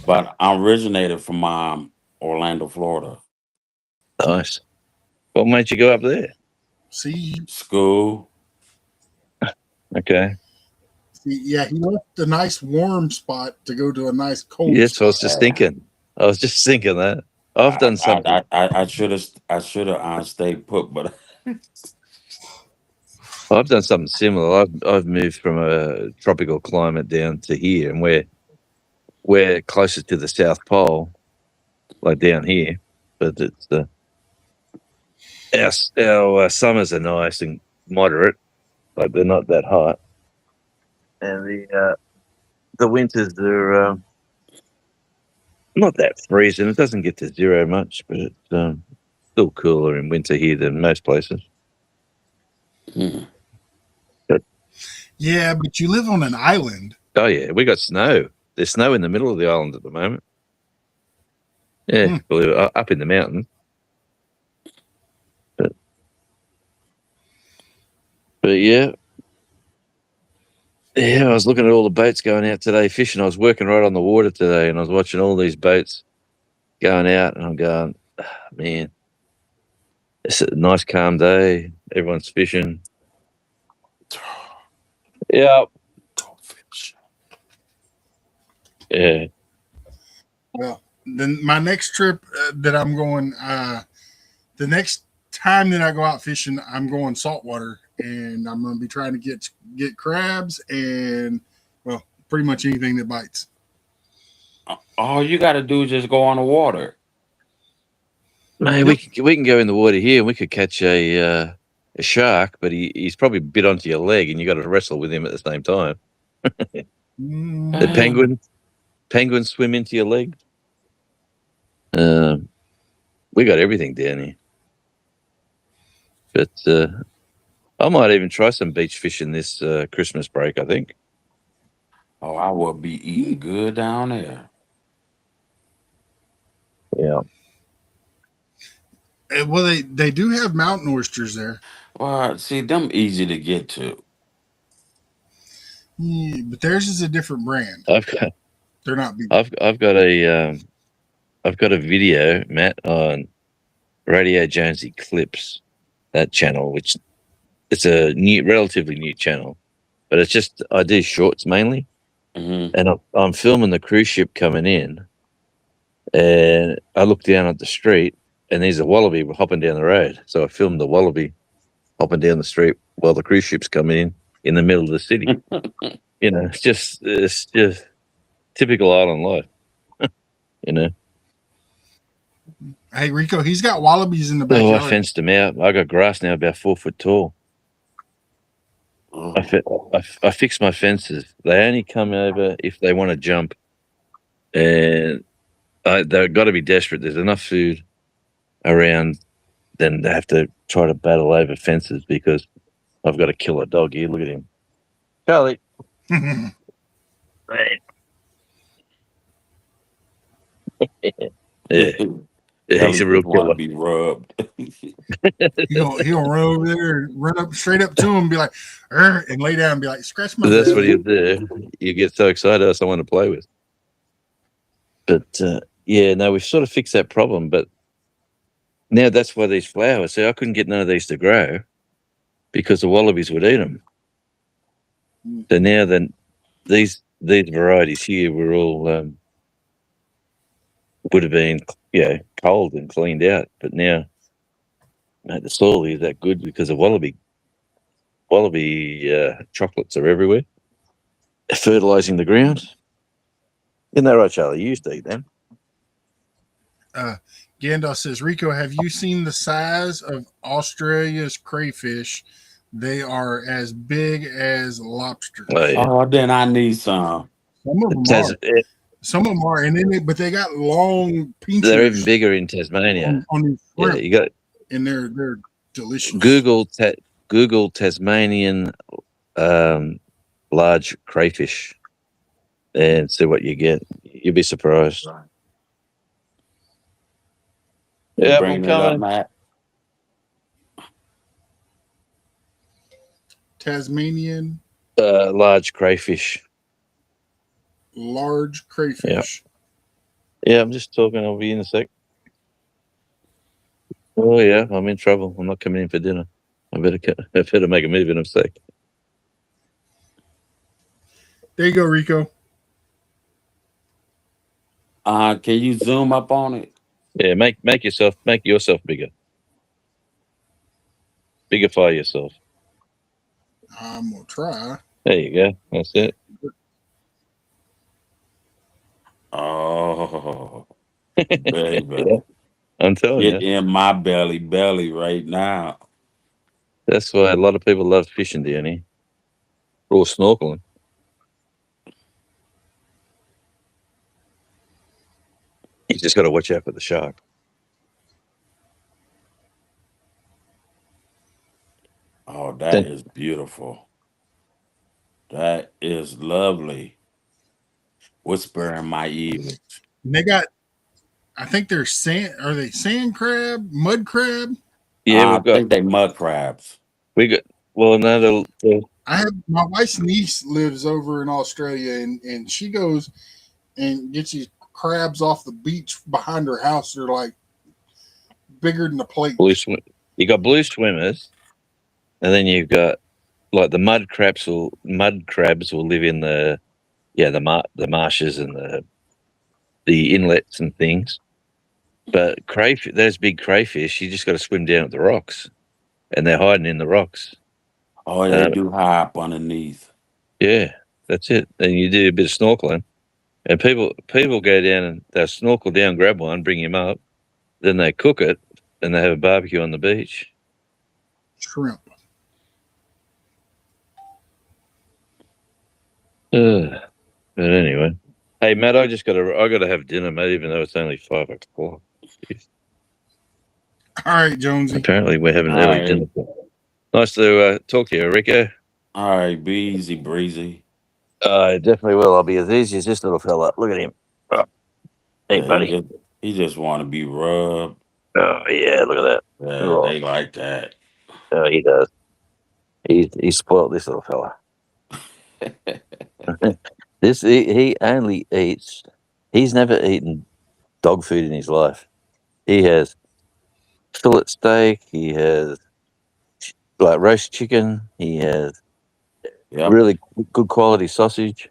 But I originated from Orlando, Florida. Nice. What made you go up there? See, School. Okay. yeah, he left a nice warm spot to go to a nice cold Yes, I was spot. just thinking. I was just thinking that. I've done something. I should have stayed put, but I've done something similar. I've moved from a tropical climate down to here, and we're closer to the South Pole, like down here. But it's our summers are nice and moderate, like they're not that hot, and the winters are not that freezing. It doesn't get to zero much, but it's still cooler in winter here than most places. hmm. Yeah, but you live on an island. Oh yeah, we got snow. There's snow in the middle of the island at the moment. Yeah, believe it, up in the mountain. But yeah, I was looking at all the boats going out today fishing. I was working right on the water today, and I was watching all these boats going out, and I'm going, man, it's a nice calm day. Everyone's fishing. Yeah, yeah. Well, then my next trip that I'm going, the next time that I go out fishing, I'm going saltwater, and I'm going to be trying to get crabs and well, pretty much anything that bites. All you got to do is just go on the water. Man, Yep. we can go in the water here, and we could catch a shark, but he's probably bit onto your leg, and you got to wrestle with him at the same time. The penguins swim into your leg. We got everything down here, but I might even try some beach fishing this Christmas break. I think. Oh, I will be eating good down there. Yeah. Well, they do have mountain oysters there, Well, see, them easy to get to. yeah, but theirs is a different brand. I've got They're not big. I've got a video, Matt, on Radio Jonesy Clips, that channel, which it's a relatively new channel, but it's just I do shorts mainly, Mm-hmm. and I'm filming the cruise ship coming in, and I look down at the street, and there's a wallaby hopping down the road. So I filmed the wallaby hopping down the street while the cruise ship's coming in the middle of the city. It's just typical island life. you know. Hey, Rico, he's got wallabies in the Oh, I backyard. fenced them out. I got grass now about 4 foot tall. Oh. I fixed my fences. They only come over if they want to jump, and they've got to be desperate. There's enough food around, then they have to try to battle over fences because I've got to kill a dog here. Look at him, Charlie. Yeah, he's a real Want to killer. be rubbed. He'll run over there and run up straight up to him and be like, and lay down and be like, scratch my That's what belly. he'll do. You get so excited, that's someone to play with. But yeah, no, we've sort of fixed that problem. But now that's why these flowers. See, I couldn't get none of these to grow because the wallabies would eat them. So now then, these varieties here were all would have been cold and cleaned out. But now, mate, the soil is that good because the wallaby chocolates are everywhere, fertilizing the ground. Isn't that right, Charlie? You used to eat them. Gandalf says, Rico, have you seen the size of Australia's crayfish? They are as big as lobsters. Oh, yeah. Oh, then I need some. Some of them Tas- are. Some of them are, and then but they got long pinchers. They're even bigger in Tasmania. on these Yeah, shrimp, you got and they're delicious. Google Tasmanian large crayfish and see what you get. You'll be surprised. Yeah, Bring it up, Matt. Tasmanian Large crayfish. Large Yeah. crayfish. Yeah, I'm just talking. I'll be in a sec. Oh yeah, I'm in trouble. I'm not coming in for dinner. I better make a move in a sec. There you go, Rico. Can you zoom up on it? Yeah, make yourself bigger. Bigify yourself. I'm gonna try. There you go. That's it. Oh, baby. Yeah, I'm telling Get you. in my belly right now. That's why a lot of people love fishing, Danny, or snorkeling. You just got to watch out for the shark. Oh, that Then, is beautiful. That is lovely. Whisper in my ear. And they got. I think they're sand. Are they sand crab? Mud crab? yeah, I think they mud crabs. we got. Well, no, I have my wife's niece lives over in Australia, and she goes and gets these crabs off the beach behind her house. They're like bigger than a plate. you got blue swimmers, and then you've got like the mud crabs will live in the marshes and the inlets and things. But those big crayfish, you just got to swim down at the rocks, and they're hiding in the rocks. Oh, they Um, do high up underneath. yeah, that's it. And you do a bit of snorkeling, and people go down and they'll snorkel down, grab one, bring him up, then they cook it, and they have a barbecue on the beach. Shrimp. But anyway, hey Matt, I gotta have dinner, mate. Even though it's only 5 o'clock. Jeez. All right, Jonesy. Apparently, we're having All early right. dinner. Nice to talk to you, Rico. All right. Be easy, breezy. I definitely will. I'll be as easy as this little fella. Look at him. Oh, hey, Yeah, he buddy. just he just want to be rubbed. Oh yeah, look at that. Yeah, Oh, they like that. he does. He's spoiled, this little fella. He only eats. He's never eaten dog food in his life. He has fillet steak. He has like roast chicken. He has Yep. really good quality sausage.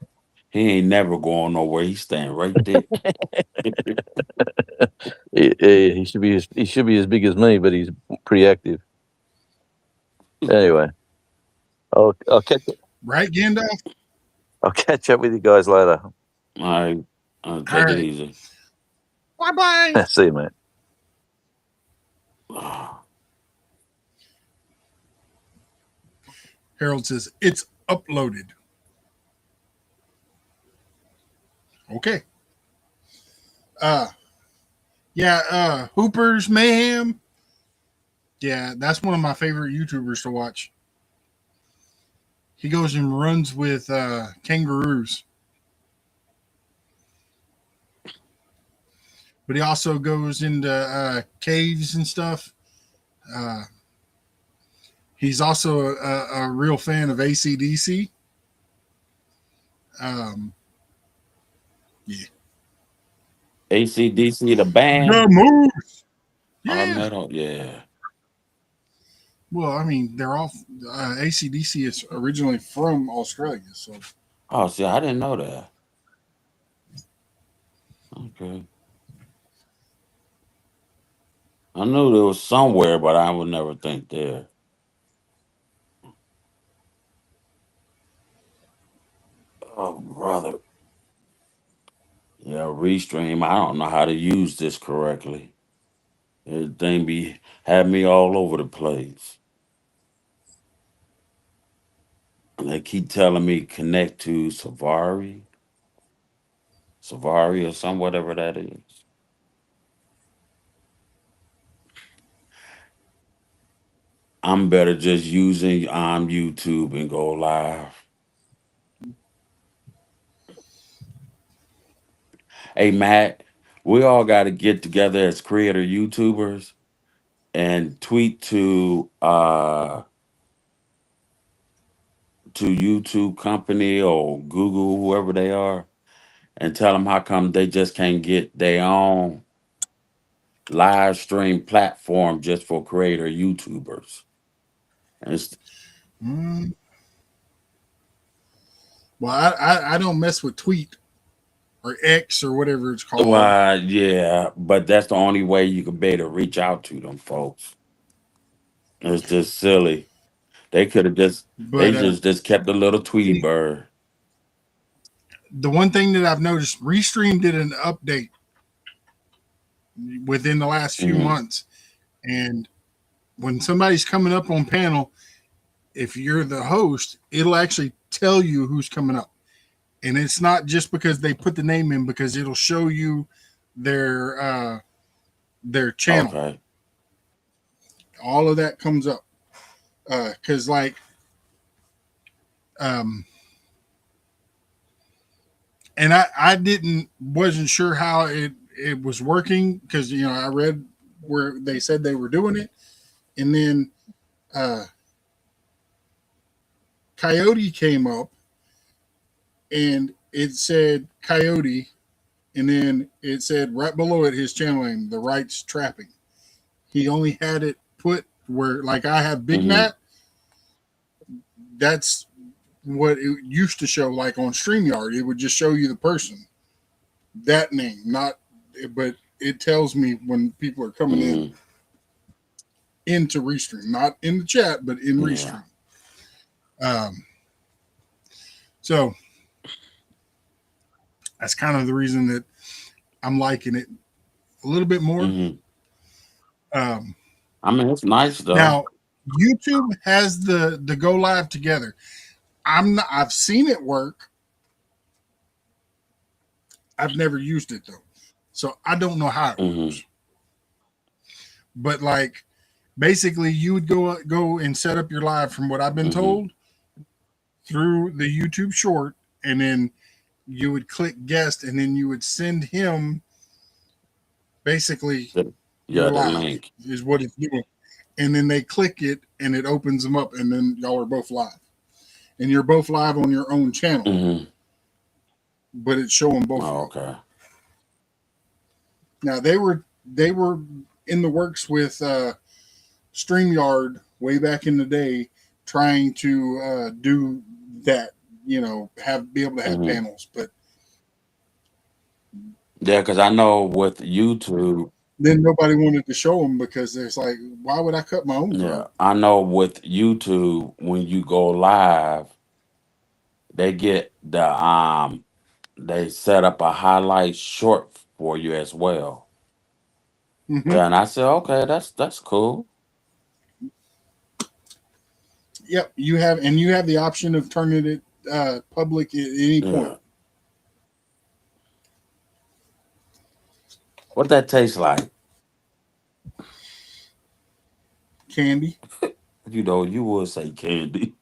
He ain't never going nowhere. He's staying right there. He should be as big as me, but he's pretty active. Anyway, I'll catch Right, Gandalf? I'll catch up with you guys later. All right. I'll All take it right. easy. Bye bye. See you, mate. Harold says it's uploaded. Okay. Uh yeah, Hooper's Mayhem. Yeah, that's one of my favorite YouTubers to watch. He goes and runs with kangaroos. But he also goes into caves and stuff. Uh, he's also a real fan of ACDC. Um, yeah. ACDC, the The band. Moose. Oh, Yeah. metal. Yeah. Well, I mean, they're all ACDC is originally from Australia, so Oh, see, I didn't know that. Okay. I knew there was somewhere, but I would never think there. Oh, brother. Yeah, Restream. I don't know how to use this correctly. Everything be had me all over the place. And they keep telling me connect to Savari or some whatever that is. I'm better just using YouTube and go live. Hey Matt, we all got to get together as creator YouTubers and tweet to to YouTube company or Google, whoever they are, and tell them how come they just can't get their own live stream platform just for creator YouTubers. And it's, Mm, well, I don't mess with Tweet or X or whatever it's called. well, yeah, but that's the only way you can be able to reach out to them folks. It's just silly. They could have just they But just kept a little Tweety the bird. the one thing that I've noticed, Restream did an update within the last few Hmm. months, and when somebody's coming up on panel, if you're the host, it'll actually tell you who's coming up. And it's not just because they put the name in, because it'll show you their channel. Okay. All of that comes up. Cause like um and I didn't wasn't sure how it was working, because I read where they said they were doing it, and then uh Coyote came up and it said Coyote, and then it said right below it his channel name, The Rights Trapping. He only had it put where, like, I have Big Hmm. Nat. That's what it used to show, like on StreamYard. It would just show you the person, that name, not, but it tells me when people are coming in Hmm. into Restream, not in the chat, but in Yeah. Restream. Um, so that's kind of the reason that I'm liking it a little bit more. Hmm. Um, I mean, it's nice though. Now, YouTube has the go live together. I've seen it work. I've never used it though, so I don't know how it Hmm. works. But like, basically, you would go and set up your live, from what I've been Hmm. told, through the YouTube short, and then you would click guest, and then you would send him basically Yeah, your the live link. is what it's doing, and then they click it and it opens them up, and then y'all are both live, and you're both live on your own channel, Hmm. but it's showing both of Oh, y'all. okay. Now they were in the works with StreamYard way back in the day, trying to do that. Have be able to have Hmm. panels, but Yeah, because I know with YouTube, then nobody wanted to show them, because it's like, why would I cut my own yeah, throat? I know with YouTube when you go live, they get they set up a highlight short for you as well. Hmm. Yeah, and I said, okay, that's cool. Yep, you have the option of turning it public at any point. Yeah. What that tastes like? Candy. You would say candy.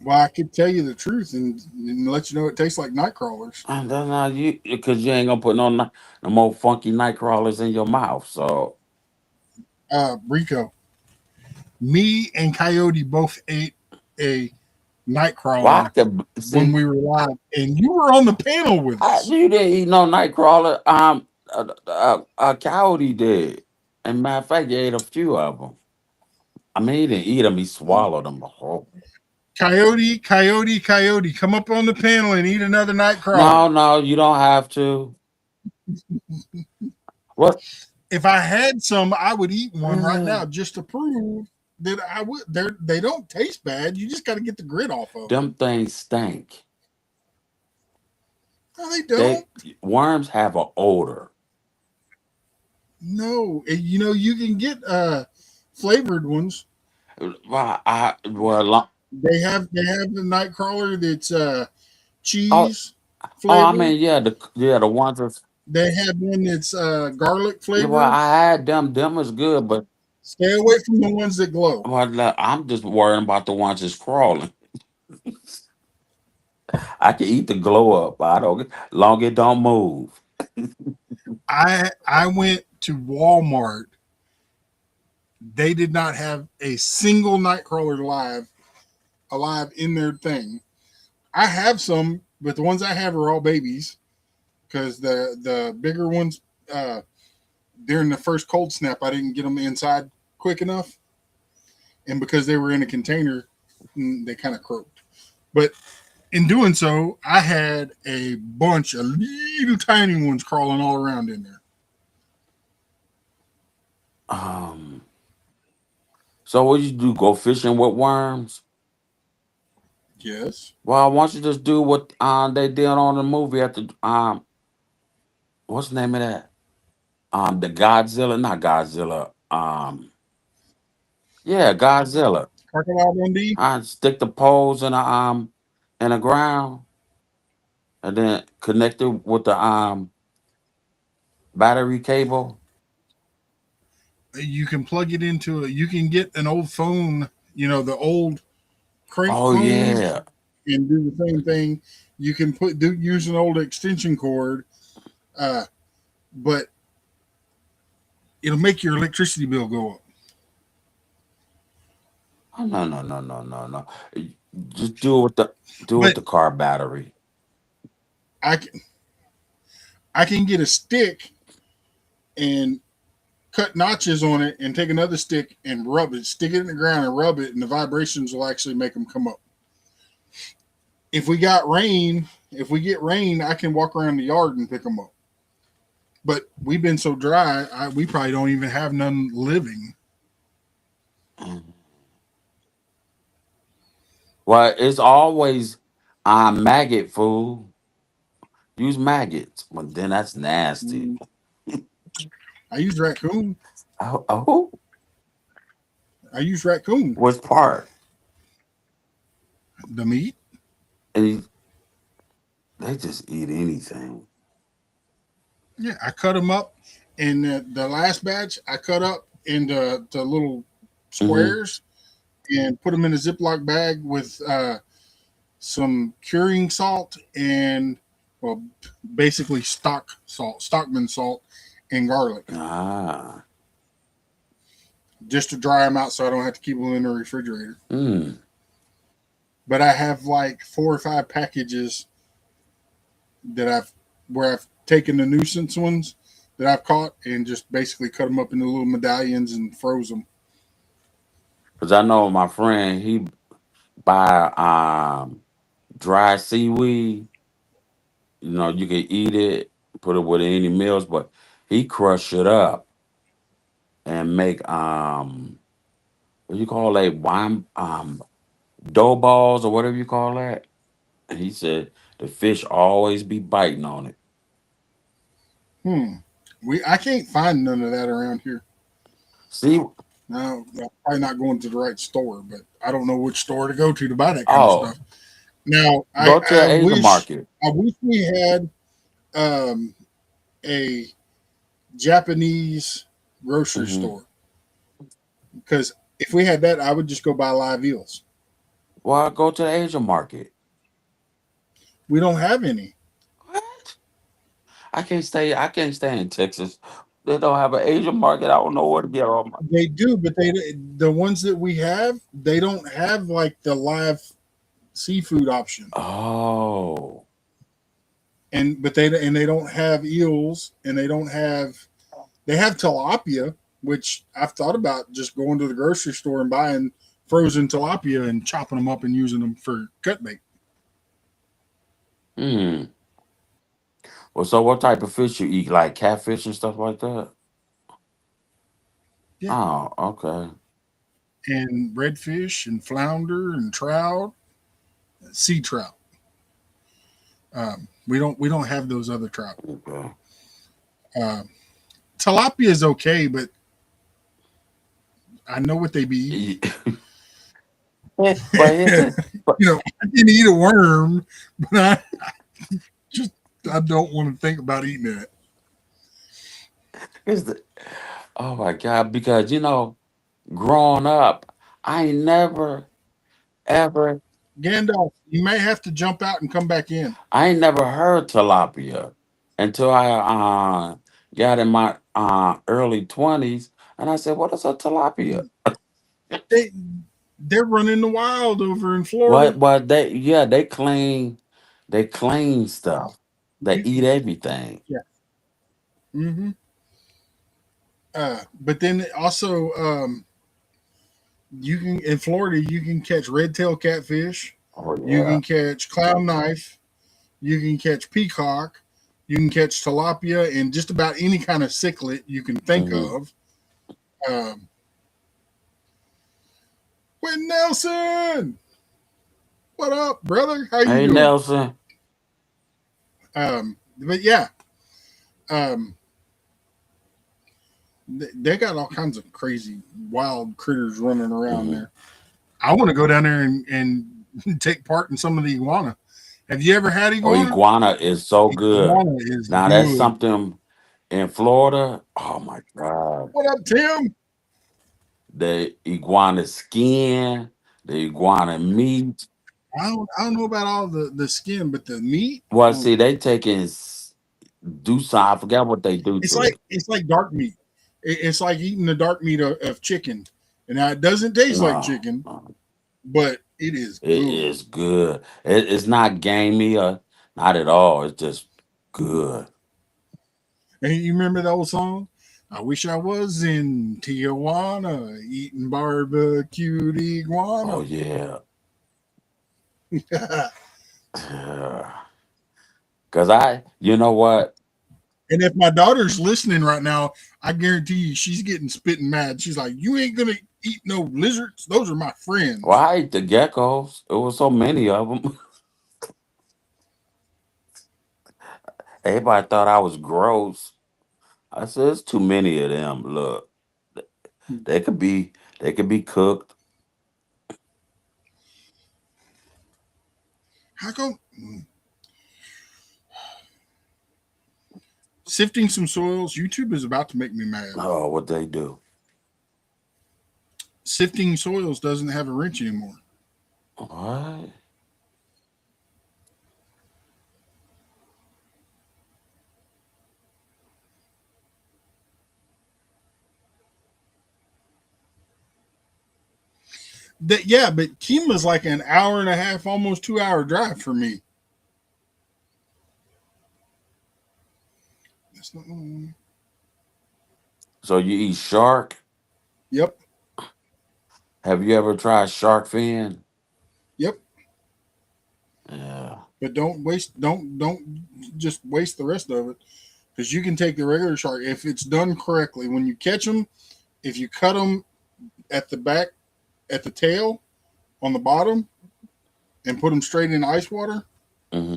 Well, I could tell you the truth and let you know it tastes like night crawlers. And that's not you because you ain't gonna put no more funky night crawlers in your mouth. So Rico, me and Coyote both ate a night why I crawler could when see we were live, and you were on the panel with us. you didn't eat no night crawler. A coyote did. And matter of fact, you ate a few of them. I mean, he didn't eat them; he swallowed them. Oh. Coyote, Coyote, Coyote, come up on the panel and eat another night No, crawler. no, you don't have to. What? If I had some, I would eat one right Uh, now, just to prove that I would. They don't taste bad. You just got to get the grit off of them. them things stink. No, they They don't. worms have an odor. No, you can get flavored ones. Well, They have the night crawler that's oh, cheese oh, I flavored. mean, the ones that's They have one that's garlic yeah. Well, flavored. I had them. Them is good, but Stay away from the ones that glow. I'm just worrying about the ones that's crawling. I can eat the glow up. I don't long it don't move. I went to Walmart. They did not have a single Nightcrawler live alive in their thing. I have some, but the ones I have are all babies because the bigger ones uh, during the first cold snap I didn't get them inside quick enough, and because they were in a container, they kind of croaked. But in doing so, I had a bunch of little tiny ones crawling all around in there. Um. So what you do? Go fishing with worms? Yes, Well, why don't you just do what they did on the movie at the what's the name of that? The Godzilla, not Godzilla. Yeah, Godzilla. Crocodile Dundee. I stick the poles in the ground and then connect it with the battery cable. You can plug it into a. You can get an old phone. You know the old crank Oh phones yeah. and do the same thing. You can use an old extension cord, uh, but it'll make your electricity bill go up. Oh no. Just do it with But the car battery. I can, I can get a stick and cut notches on it and take another stick and rub it, stick it in the ground and rub it, and the vibrations will actually make them come up. If we get rain, I can walk around the yard and pick them up. But we've been so dry, we probably don't even have none living. Mm. Well, it's always maggot food. Use maggots. But then that's nasty. Mm, I use raccoon. Oh, I use raccoon. which part? The meat. And they just eat anything. Yeah, I cut them up, and the last batch I cut up into the little Hmm. squares and put them in a Ziploc bag with some curing salt and well, basically Stockman salt, and garlic, Ah. just to dry them out so I don't have to keep them in the refrigerator. Mm. But I have like 4 or 5 packages that I've taken the nuisance ones that I've caught and just basically cut them up into little medallions and froze them. Cause I know my friend, he buy dry seaweed. You know, you can eat it, put it with any meals, but he crush it up and make what you call that wine dough balls or whatever you call that. And he said the fish always be biting on it. Hmm. I can't find none of that around here. See, Now, I'm probably not going to the right store, but I don't know which store to go to buy that kind of oh, stuff. Now, go to the Asian market. I wish we had um, a Japanese grocery Hmm. store because if we had that, I would just go buy live eels. Well, go to the Asian market. We don't have any. What? I can't stay in Texas. They don't have an Asian market. I don't know where to get all my. They do, but the ones that we have, they don't have like the live seafood option, Oh. and they don't have eels, and they have tilapia, which I've thought about just going to the grocery store and buying frozen tilapia and chopping them up and using them for cut bait. Hmm. Well, so what type of fish you eat? Like catfish and stuff like that? Yeah, Oh, okay. and redfish and flounder and trout, sea trout. We don't have those other trout. Okay. Uh, Tilapia is okay, but I know what they be eating. Ye- but is it? But I can eat a worm, but just I don't want to think about eating that. is the? Oh my God! Because growing up, I ain't never ever, Gandalf, you may have to jump out and come back in. I ain't never heard tilapia until I got in my early 20s, and I said, "What is a tilapia?" They They're running the wild over in Florida. What they yeah, they clean stuff. They You, eat everything. yeah. hmm but then also, you can in Florida you can catch red tail catfish, Oh you yeah. can catch clown knife, you can catch peacock, you can catch tilapia, and just about any kind of cichlid you can think Hmm. of. Um, Quentin Nelson, what up, brother? How you Hey doing? Nelson. But yeah, um, they got all kinds of crazy, wild critters running around Hmm. there. I want to go down there and take part in some of the iguana. Have you ever had Oh, iguana? iguana is so good. Iguana is Now that's good. something in Florida. Oh my God. What up, Tim? The iguana skin, the iguana meat. I don't know about all the skin, but the meat. Well, Oh, see, they taking do some. I forgot what they do to it. it's like dark meat. It's like eating the dark meat of chicken, and now it doesn't taste like No, chicken, no, but it is it good. is good. It's not gamey or not at all. It's just good. And you remember the old song? I wish I was in Tijuana eating barbecued Oh iguana. yeah. And Cause you know what? if my daughter's listening right now, I guarantee you she's getting spitting mad. She's like, "You ain't gonna eat no lizards. Those are my Well, friends." I ate the geckos. It was so many of them. Everybody thought I was gross. I said, "It's too many of them. Look, they could be, they could be cooked." How come? Sifting some soils. YouTube is about to make me mad. Oh, what they do? Sifting soils doesn't have a wrench anymore. What? That yeah, but Kima's like an hour and a half, almost 2 hour drive for me. That's not, So you eat shark? yep, Have you ever tried shark fin? yep. Yeah. But don't just waste the rest of it because you can take the regular shark if it's done correctly. When you catch them, if you cut them at the back at the tail on the bottom and put them straight in ice water, Hmm.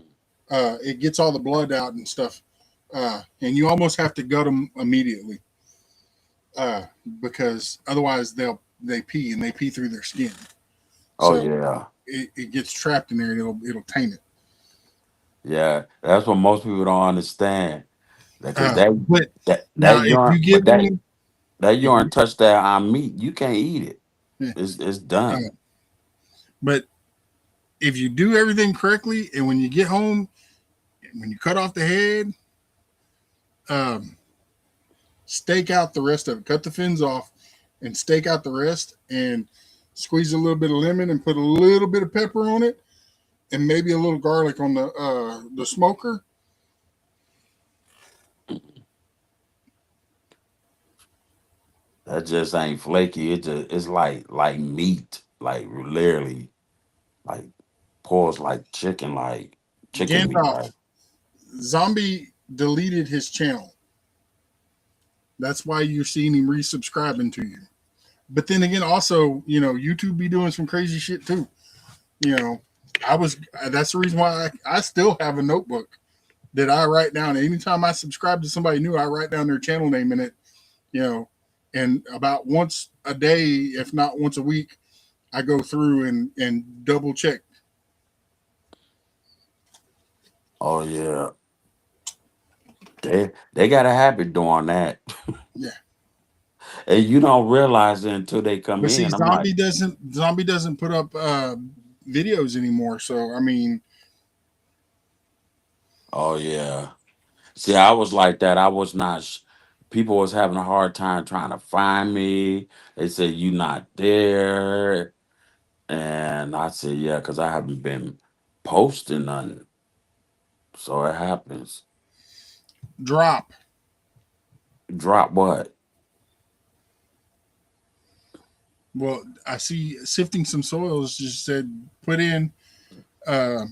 it gets all the blood out and stuff. And you almost have to gut them immediately uh, because otherwise they pee and they pee through their skin. Oh So yeah, it gets trapped in there and it'll taint it. yeah. That's what most people don't understand. Because But that now if urine, you give but them, that if urine you, touch that on meat, you can't eat it. yeah, It's uh, done. but if you do everything correctly and when you get home, when you cut off the head, um, stake out the rest of it. Cut the fins off and stake out the rest and squeeze a little bit of lemon and put a little bit of pepper on it and maybe a little garlic on the smoker. That just ain't flaky. It's like meat, like literally like pulls like chicken meat. Gandalf, Zombie deleted his channel. That's why you're seeing him resubscribing to you. But then again, also, YouTube be doing some crazy shit too. You know, I was that's the reason why I still have a notebook that I write down. Anytime I subscribe to somebody new, I write down their channel name in it. You know, and about once a day, if not once a week, I go through and double check. Oh yeah, they got a habit doing that, Yeah, and you don't realize it until they come but see, in. I'm like, Zombie doesn't put up videos anymore. So I mean, oh yeah. See, I was like that. I was not. People was having a hard time trying to find me. They said you not there. And I said, yeah, because I haven't been posting nothing. So it happens. Drop. Drop what? Well, I see sifting some soils just said put in uh,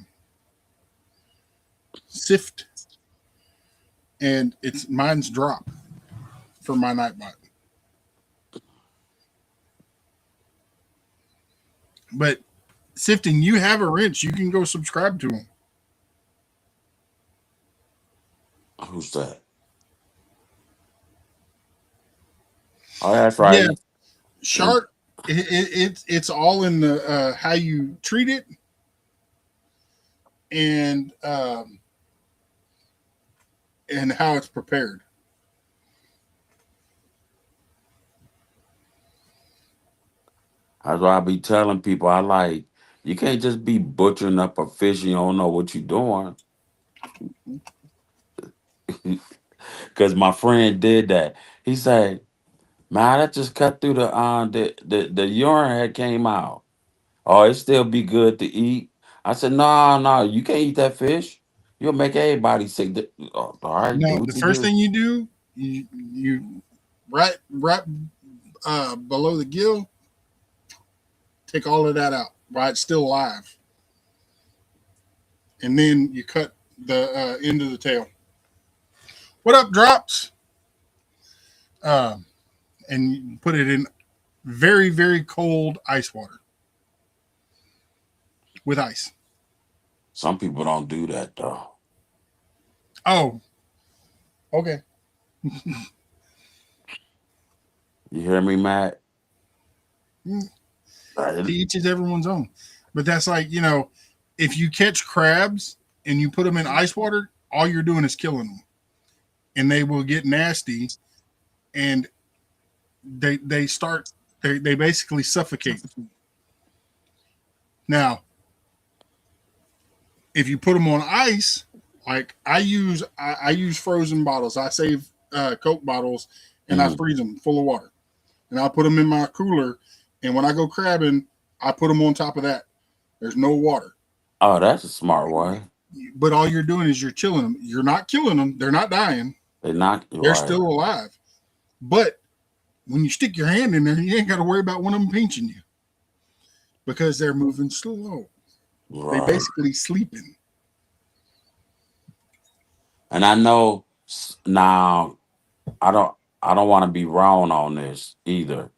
sift, and it's mine's drop for my nightbot. But sifting, you have a wrench. You can go subscribe to them. Who's that? Oh, that's Yeah, right. shark. It's all in the how you treat it and and how it's prepared. That's why I be telling people I like you can't just be butchering up a fish and you don't know what you're doing. Cause my friend did that. He said, man, that just cut through the urine had came out. Oh, it still be good to eat. I said, no, no, you can't eat that fish. You'll make everybody sick. Oh, all right, do No, what the you first do. thing you do, you right below the gill, take all of that out while it's still alive, and then you cut the end of the tail. What up, drops? Um, and you put it in very cold ice water with ice. Some people don't do that though. Oh, okay. You hear me, Matt? Mm, Uh, to each is everyone's own. But that's like, if you catch crabs and you put them in ice water, all you're doing is killing them, and they will get nasty, and they start they basically suffocate. Now, if you put them on ice, like I use frozen bottles. I save Coke bottles and I mhm. freeze them full of water, and I put them in my cooler. And when I go crabbing, I put them on top of that. There's no water, Oh, that's a smart way. but all you're doing is you're chilling them. You're not killing them. They're not dying. They not They're right, still alive. But when you stick your hand in there, you ain't got to worry about one of them pinching you because they're moving slow. They right. basically sleeping. And I know now. I don't. I don't want to be wrong on this either.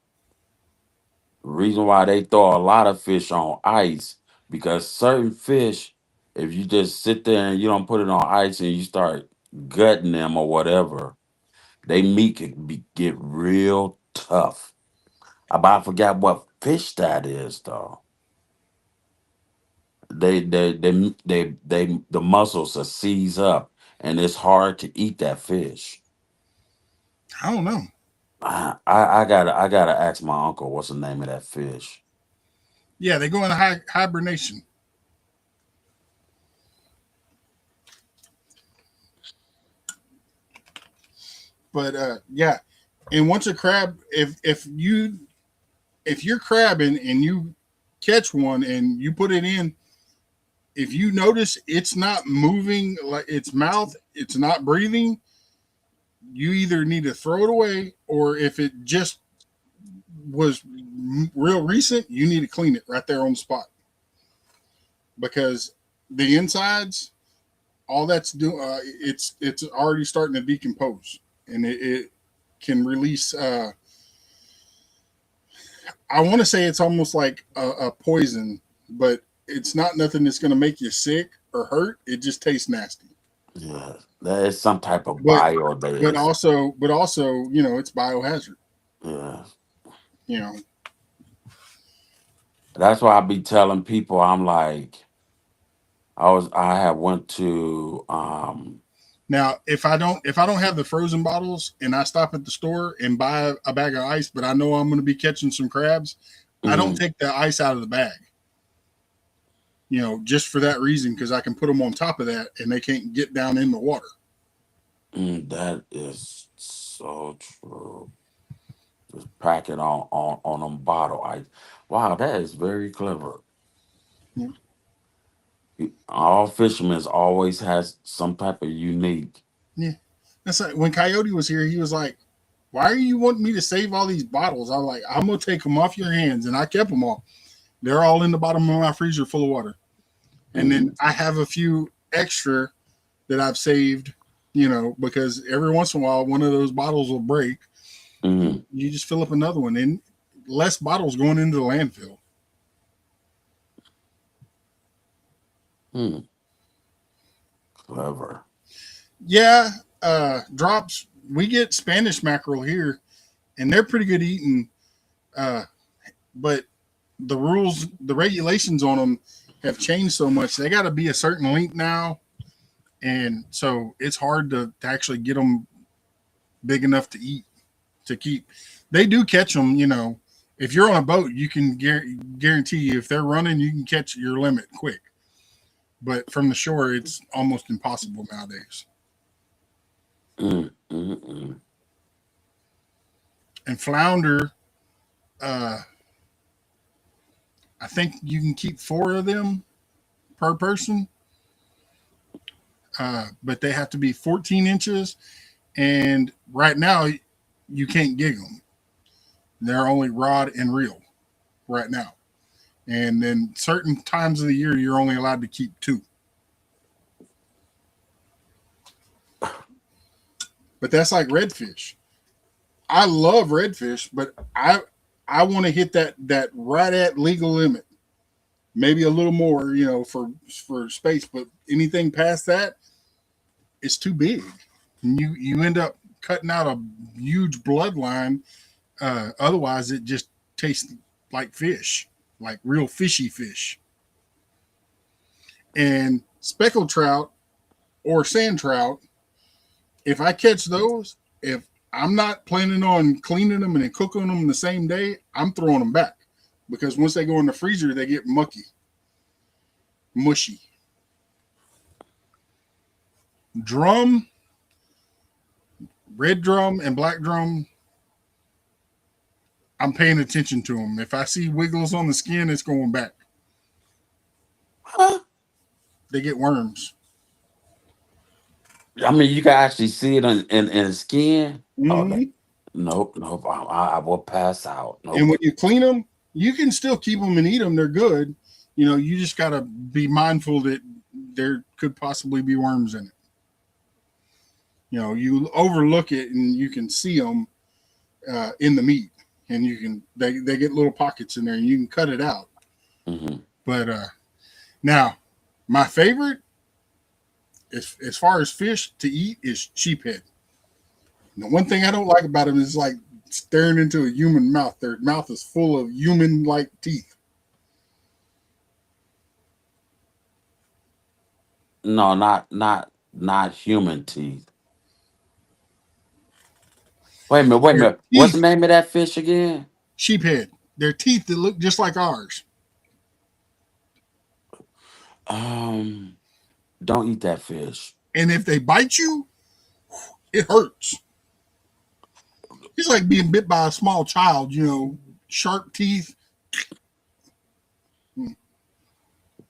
Reason why they throw a lot of fish on ice because certain fish, if you just sit there and you don't put it on ice and you start gutting them or whatever, they meat can get real tough. I forgot what fish that is though. The muscles are seize up and it's hard to eat that fish. I don't know. I gotta ask my uncle what's the name of that fish. Yeah, they go into hibernation. But yeah, and once a crab, if you're crabbing and you catch one and you put it in, if you notice it's not moving like its mouth, it's not breathing, you either need to throw it away, or if it just was real recent, you need to clean it right there on the spot because the insides, all that's doing, it's already starting to decompose, and it can release. I want to say it's almost like a poison, but it's not nothing that's going to make you sick or hurt. It just tastes nasty. Yeah, that is some type of But bio base. it's biohazard. Yeah. You know. That's why I be telling people I'm like I have went to Now, if I don't have the frozen bottles and I stop at the store and buy a bag of ice, but I know I'm going to be catching some crabs, I don't mm, take the ice out of the bag. Just for that reason, because I can put them on top of that and they can't get down in the water. that is so true. Just pack it on them bottle ice. Wow, that is very clever. Yeah. All fishermen always has some type of unique. Yeah. That's like when Coyote was here, he was like, "Why are you wanting me to save all these bottles?" I was like, "I'm gonna take them off your hands," and I kept them all. They're all in the bottom of my freezer full of water, and then Hmm. I have a few extra that I've saved. You know, because every once in a while one of those bottles will break, and Hmm. you just fill up another one, and less bottles going into the landfill. Hmm. Clever. Yeah, drops. We get Spanish mackerel here, and they're pretty good eating. Uh, but the rules, the regulations on them have changed so much. They got to be a certain length now, and so it's hard to actually get them big enough to eat to keep. They do catch them, you know. If you're on a boat, you can guarantee you if they're running, you can catch your limit quick. But from the shore, it's almost impossible nowadays. Mm, mm, mm. And flounder, uh, I think you can keep four of them per person, but they have to be 14 inches. And right now, you can't gig them. They're only rod and reel right now. And then certain times of the year, you're only allowed to keep two. But that's like redfish. I love redfish, but I want to hit that right at legal limit. Maybe a little more, you know, for space. But anything past that, it's too big. And you end up cutting out a huge bloodline. Otherwise, it just tastes like fish, like real fishy fish. And speckled trout or sand trout, if I catch those, if I'm not planning on cleaning them and then cooking them the same day, I'm throwing them back because once they go in the freezer, they get mushy. Drum, red drum, and black drum, I'm paying attention to them. If I see wiggles on the skin, it's going back. Huh? They get worms. I mean, you can actually see it in the skin. Oh, that, Mm-hmm. nope, nope. I will pass out. And Nope. when you clean them, you can still keep them and eat them. They're good. You know, you just got to be mindful that there could possibly be worms in it. You know, you overlook it and you can see them in the meat, and you can they get little pockets in there, and you can cut it out. Hmm. But now, my favorite, as far as fish to eat, is sheephead. The one thing I don't like about them is like staring into a human mouth. Their mouth is full of human-like teeth. No, not human teeth. Wait a minute. Wait a Their minute. What's the teeth, name of that fish again? sheephead. Their teeth that look just like ours, Um, don't eat that fish. and if they bite you, it hurts. It's like being bit by a small child. You know, sharp teeth.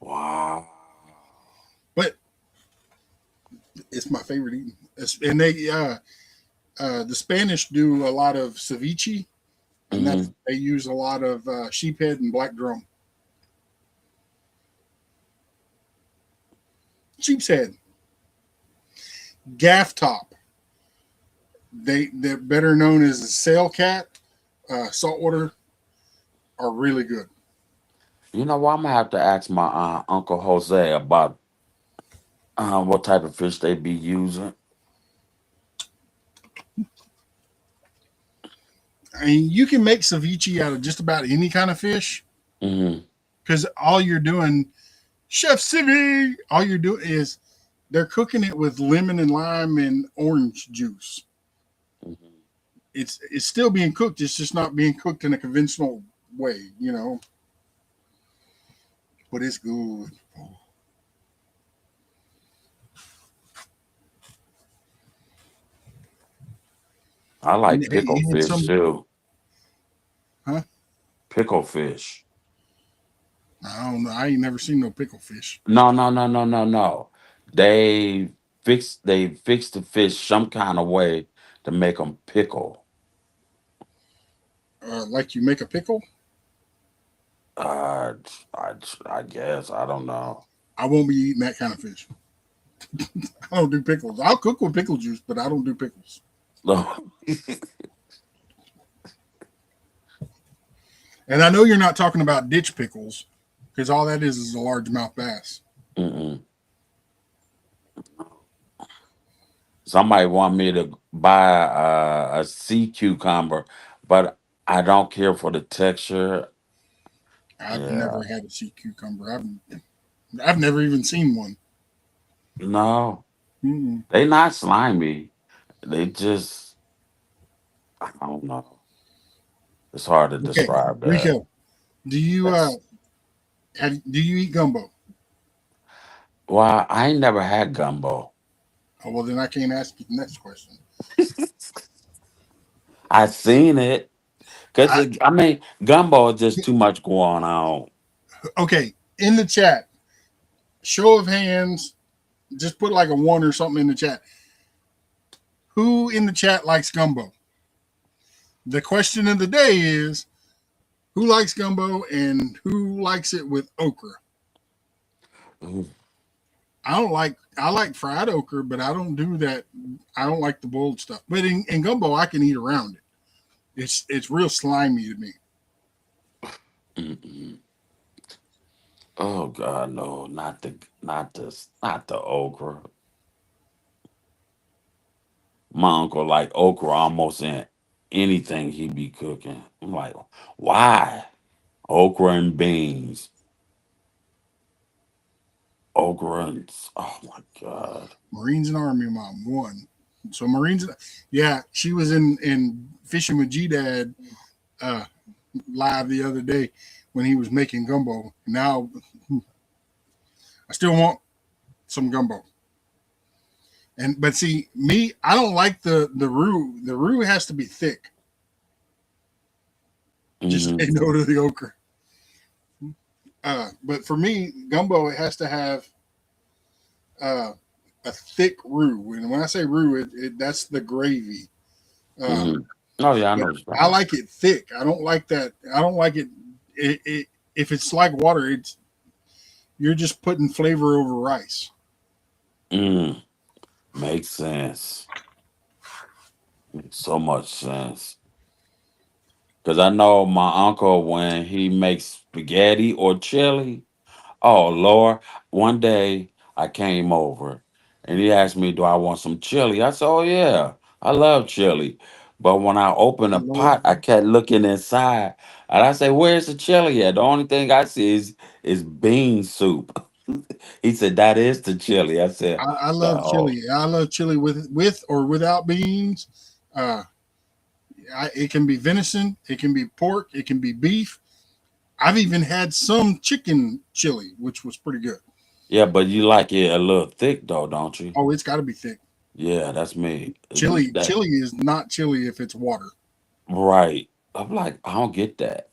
Wow. But it's my favorite eating. And they the Spanish do a lot of ceviche, and Hmm. they use a lot of sheephead and black drum. Sheep's head, gaff top. They're better known as a sail cat. Saltwater are really good. You know what? I'm gonna have to ask my Uncle Jose about what type of fish they be using. I mean, you can make ceviche out of just about any kind of fish Hmm. because all you're doing, Chef Civi, all you're doing is they're cooking it with lemon and lime and orange juice. Hmm. It's still being cooked. It's just not being cooked in a conventional way, you know. But it's good. I And, like pickle and fish some, too. huh? Pickle fish. I don't know. I ain't never seen no pickle fish. No, no, no, no, no, no. They fix the fish some kind of way to make them pickle. Like you make a pickle. Uh, I I guess I don't know. I won't be eating that kind of fish. I don't do pickles. I'll cook with pickle juice, but I don't do pickles. And I know you're not talking about ditch pickles, because all that is a largemouth bass. Mm-mm. Somebody want me to buy a sea cucumber, but I don't care for the texture. I've Yeah, never had a sea cucumber. I've never even seen one. no, Mm-mm. they not slimy. They just I don't know. It's hard to Okay, describe that. Rico, do you That's do you eat gumbo? why I ain't never had gumbo. Oh, well, then I can't ask you the next question. I seen it because I, I mean gumbo is just too much going on. okay, in the chat, show of hands, just put like a one or something in the chat. Who in the chat likes gumbo? The question of the day is who likes gumbo and who likes it with okra? Ooh, I like fried okra, but I don't do that. I don't like the boiled stuff. But in gumbo, I can eat around it. It's real slimy to me. mm-mm. Oh God, no, not the okra. My uncle like okra almost in anything he be cooking. I'm like, why? Okra and beans. Okra and oh my God. Marines and Army Mom one. So Marines, yeah, she was in fishing with G Dad uh, live the other day when he was making gumbo. Now I still want some gumbo. And but see me, I don't like the roux. The roux has to be thick. Just Hmm. say no to the okra. But for me, gumbo it has to have uh, a thick roux. And when I say roux, that's the gravy. Hmm. Um, Oh yeah, I but know what you're I talking about. like it thick. I don't like that. I don't like it. If it's like water, it's you're just putting flavor over rice. Mm, makes sense. Makes so much sense. Cause I know my uncle when he makes spaghetti or chili. Oh Lord, one day I came over and he asked me, "Do I want some chili?" I said, "Oh yeah, I love chili." But when I opened I the love. pot, I kept looking inside, and I said, "Where's the chili at?" The only thing I see is bean soup. He said, "That is the chili." I said, I love "Oh, chili. I love chili with or without beans. Uh, it can be venison. It can be pork. It can be beef. I've even had some chicken chili, which was pretty good. yeah," but you like it a little thick though, don't you? Oh, it's got to be thick. Yeah, that's me. That Chili is not chili if it's water. right. I'm like, I don't get that.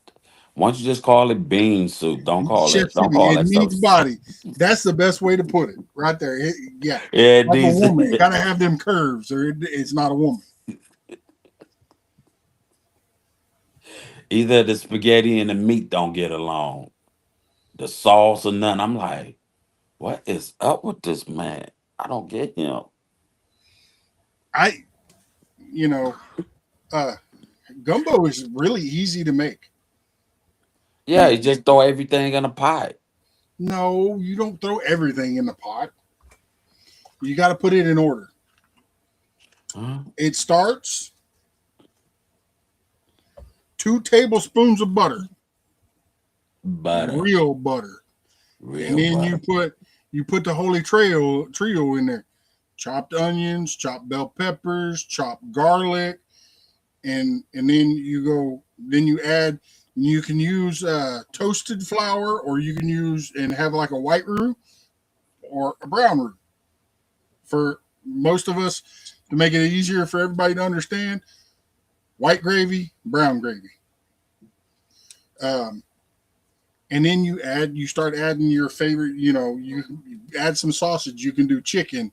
Why don't you just call it bean soup? Chef Don't City, call it that stuff. needs body. That's the best way to put it, right there. Yeah, Yeah, it like a needs woman, it gotta have them curves, or it's not a woman. either the spaghetti and the meat don't get along. The sauce or none. I'm like, what is up with this man? I don't get him. I, you know, uh, gumbo is really easy to make. You Yeah, he know, just throw everything in a pot. no, you don't throw everything in the pot. You got to put it in order. Huh? It starts 2 tablespoons of butter, Butter. real butter, and Real then butter. you put the holy trio in there. Chopped onions, chopped bell peppers, chopped garlic, and then you add. You can use toasted flour, or you can use and have like a white roux or a brown roux. For most of us, to make it easier for everybody to understand, white gravy, brown gravy. Um, and then you start adding your favorite. You add some sausage. You can do chicken.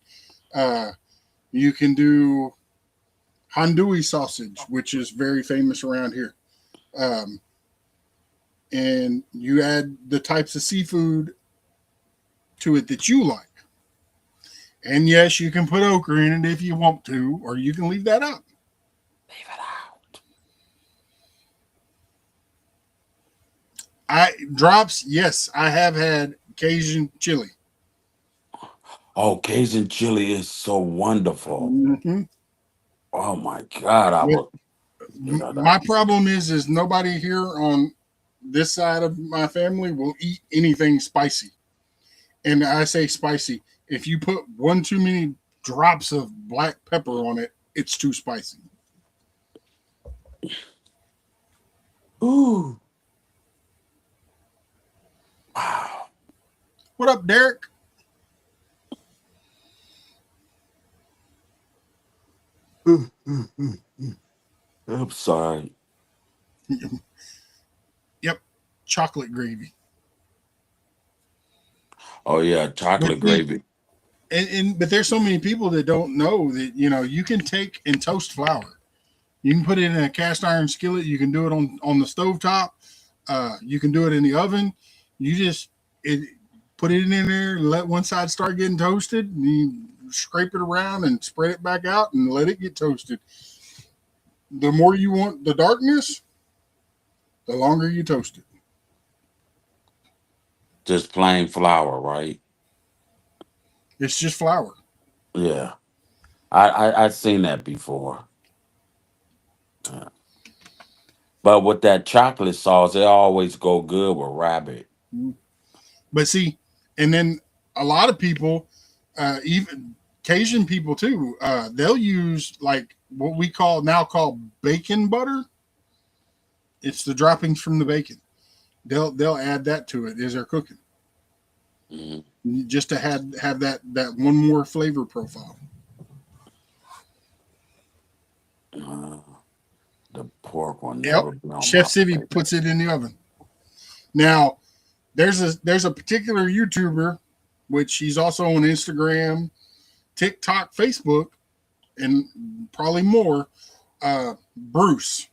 Uh, you can do andouille sausage, which is very famous around here. Um, and you add the types of seafood to it that you like. And yes, you can put okra in it if you want to, or you can leave that out. Leave it out. I drops, yes, I have had Cajun chili. Oh, Cajun chili is so wonderful. Hmm. Oh my God, I But would. Yeah, my problem is nobody here on this side of my family will eat anything spicy. And I say spicy. If you put one too many drops of black pepper on it, it's too spicy. ooh, wow. What up, Derek? I'm sorry. Yep, chocolate gravy. Oh yeah, But chocolate see, gravy. but there's so many people that don't know that you can take and toast flour. You can put it in a cast iron skillet. You can do it on the stove top. You can do it in the oven. You just put it in there, let one side start getting toasted, and you scrape it around and spread it back out and let it get toasted. The more you want the darkness, the longer you toast it. Just plain flour, right? It's just flour. Yeah. I've seen that before. Yeah. But with that chocolate sauce, it always go good with rabbit. But see, and then a lot of people, even Cajun people too, they'll use like what we call bacon butter. It's the droppings from the bacon. They'll add that to it as they're cooking, Mhm. just to have that one more flavor profile. Uh, the pork will Yep. never be on Chef my Civi plate. puts it in the oven. Now there's a particular YouTuber, which he's also on Instagram, TikTok, Facebook, and probably more. Bruce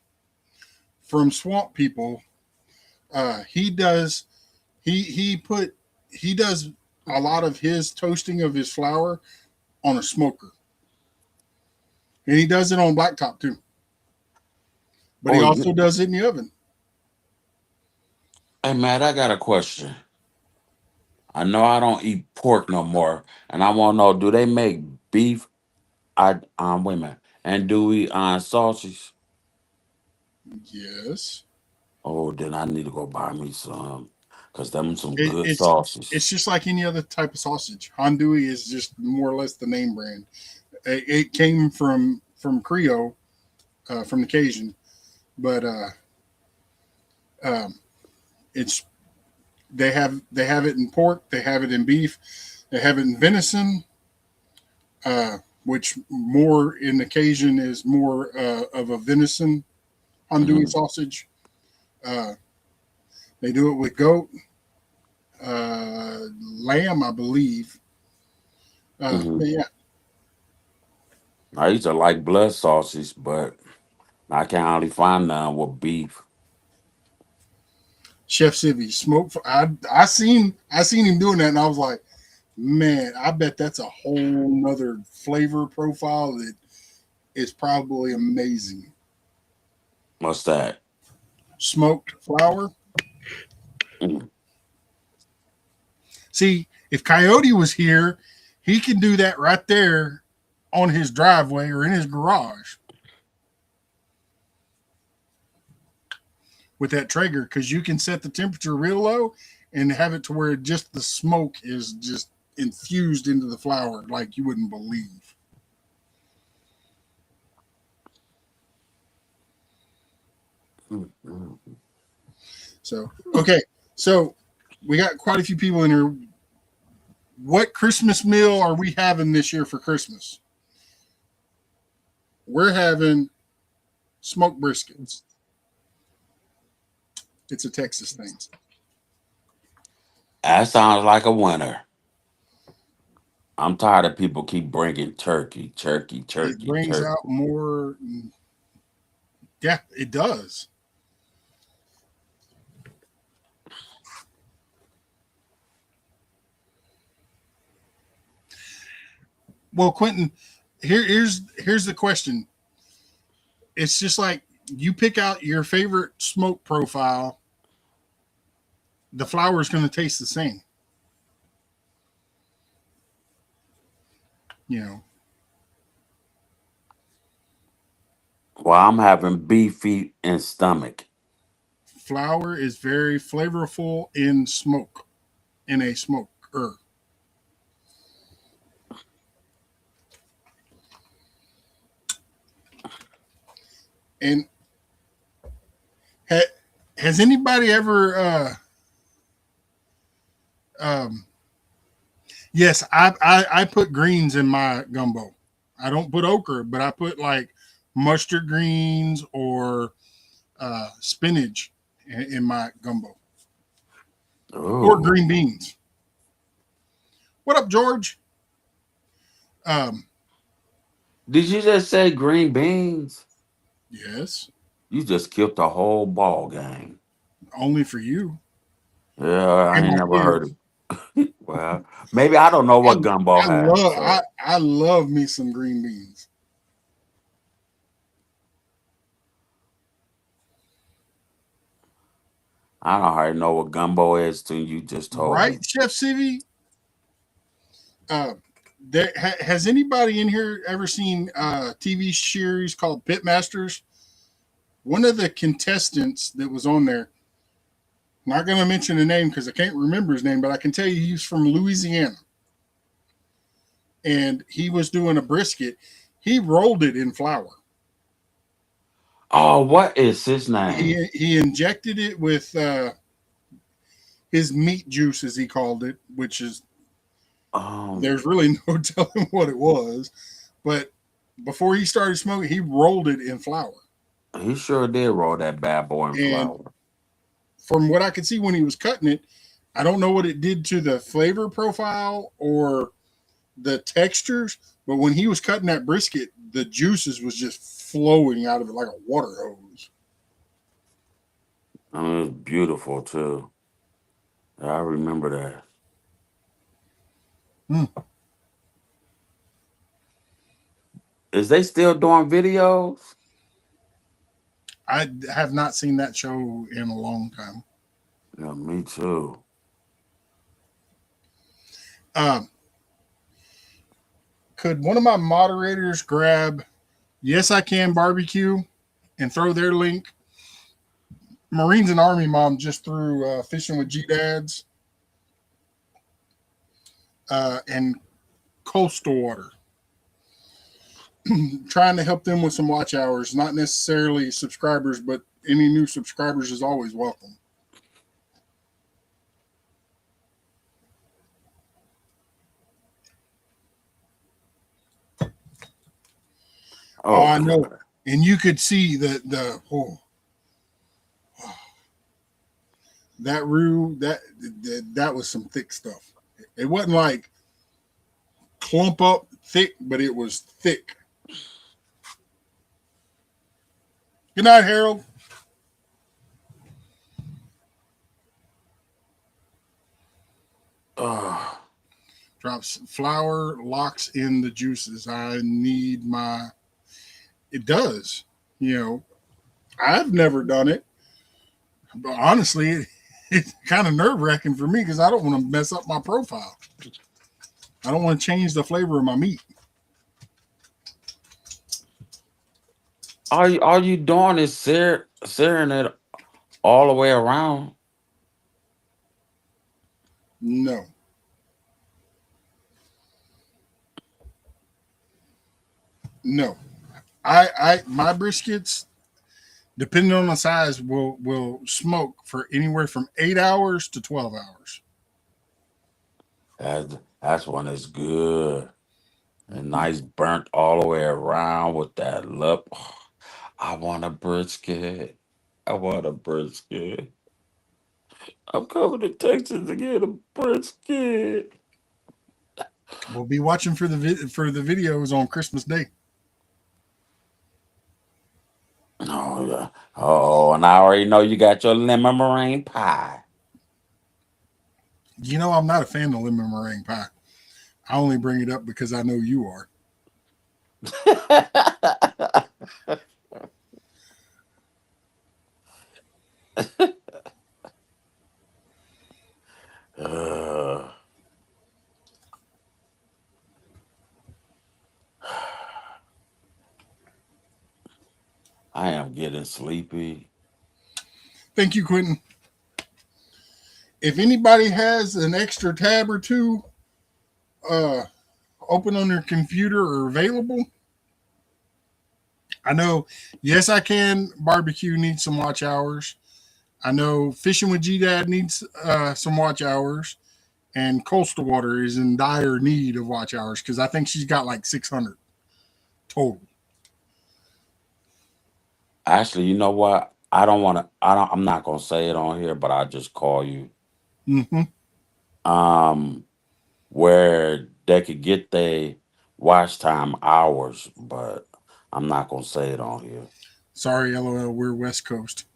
from Swamp People. He does he does a lot of his toasting of his flour on a smoker, and he does it on blacktop too. But he Oh, also does it in the oven. hey Matt, I got a question. I know I don't eat pork no more, and I want to know: do they make beef? Wait a minute. And do we sausage? Yes, Oh, then I need to go buy me some, cause them some it, good it's sauces. it's just like any other type of sausage. Andouille is just more or less the name brand. It came from Creole, from the Cajun, but um, it's they have it in pork, they have it in beef, they have it in venison, uh, which more in occasion is more of a venison andouille Hmm. sausage. Uh, they do it with goat, lamb, I believe. Hmm. But yeah, I used to like blood sausage, but I can't hardly find none with beef. Chef Civi smoked. I seen him doing that, and I was like, man, I bet that's a whole nother flavor profile that is probably amazing. What's that? Smoked flour. Mm. See, if Coyote was here, he can do that right there on his driveway or in his garage with that Traeger, because you can set the temperature real low and have it to where just the smoke is just infused into the flour like you wouldn't believe. Mm, mm. So, okay. So, we got quite a few people in here. What Christmas meal are we having this year for Christmas? We're having smoked briskets. It's a Texas thing. That sounds like a winner. I'm tired of people keep bringing turkey, turkey, It turkey, brings turkey. out more. Yeah, it does. Well, Quentin, here's the question. It's just like you pick out your favorite smoke profile. The flower is going to taste the same. You know, Well, I'm having beef feet and stomach. flower is very flavorful in smoke, in a smoker. And ha, has anybody ever? Um, yes, I put greens in my gumbo. I don't put okra, but I put like mustard greens or spinach in my gumbo or Oh, green beans. What up, George? Um, did you just say green beans? yes, You just killed the whole ball game. only for you Yeah, I and ain't my never heard kids. of. Well, maybe I don't know I what gumbo I has. love So I love me some green beans. I don't already know what gumbo is till you just told Right, me. Chef Civvy? Uh, has anybody in here ever seen a TV series called Pitmasters? One of the contestants that was on there, not going to mention the name because I can't remember his name, but I can tell you he's from Louisiana. And he was doing a brisket. He rolled it in flour. Oh, what is his name? He injected it with his meat juice, as he called it, which is Um, there's really no telling what it was. But before he started smoking, he rolled it in flour. he sure did roll that bad boy in And flour. from what I could see when he was cutting it, I don't know what it did to the flavor profile or the textures, but when he was cutting that brisket, the juices was just flowing out of it like a water hose. I mean, it's beautiful too. I remember that. Hmm. Is they still doing videos? I have not seen that show in a long time. Yeah, me too. Um, could one of my moderators grab Yes I Can Barbecue and throw their link? Marines and Army Mom just threw Fishing with G Dads and Coastal Water, trying to help them with some watch hours. Not necessarily subscribers, but any new subscribers is always welcome. Oh, Oh I know, God. and you could see that roux that was some thick stuff. It wasn't like clump up thick, but it was thick. Good night, Harold. Ugh. Drops flour, locks in the juices. I need my. It does. You know, I've never done it, but honestly, it's kind of nerve wracking for me because I don't want to mess up my profile. I don't want to change the flavor of my meat. All you doing is searing it all the way around. No, no. My briskets, depending on the size, will smoke for anywhere from 8 hours to 12 hours. That's when it's good and nice burnt all the way around with that lip. I want a brisket. I want a brisket. I'm coming to Texas to get a brisket. We'll be watching for the videos on Christmas Day. Oh yeah. Oh, and I already know you got your lemon meringue pie. You know, I'm not a fan of lemon meringue pie. I only bring it up because I know you are. Uh, I am getting sleepy. Thank you, Quentin. If anybody has an extra tab or two uh, open on their computer or available, I know, yes, I can. Barbecue needs some watch hours. I know Fishing with G Dad needs some watch hours. And Coastal Water is in dire need of watch hours because I think she's got like 600 total. Actually, you know what? I don't want to. I don't. I'm not gonna say it on here, but I'll just call you. Mm-hmm. Um, where they could get their watch time hours, but I'm not gonna say it on here. Sorry, LOL, we're West Coast.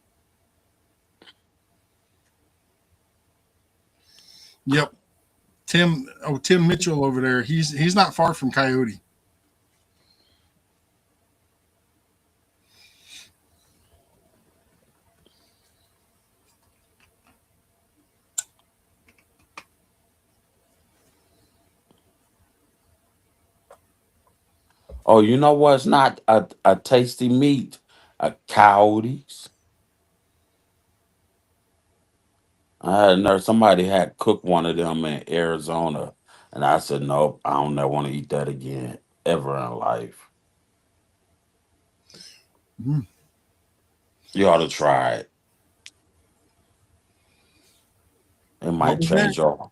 Yep. Tim Mitchell over there. He's not far from Coyote. Oh, you know what's not a tasty meat? A coyotes. I had know somebody had cooked one of them in Arizona, and I said, nope, I don't ever want to eat that again ever in life. Mm. You ought to try it. It What might was that? change your.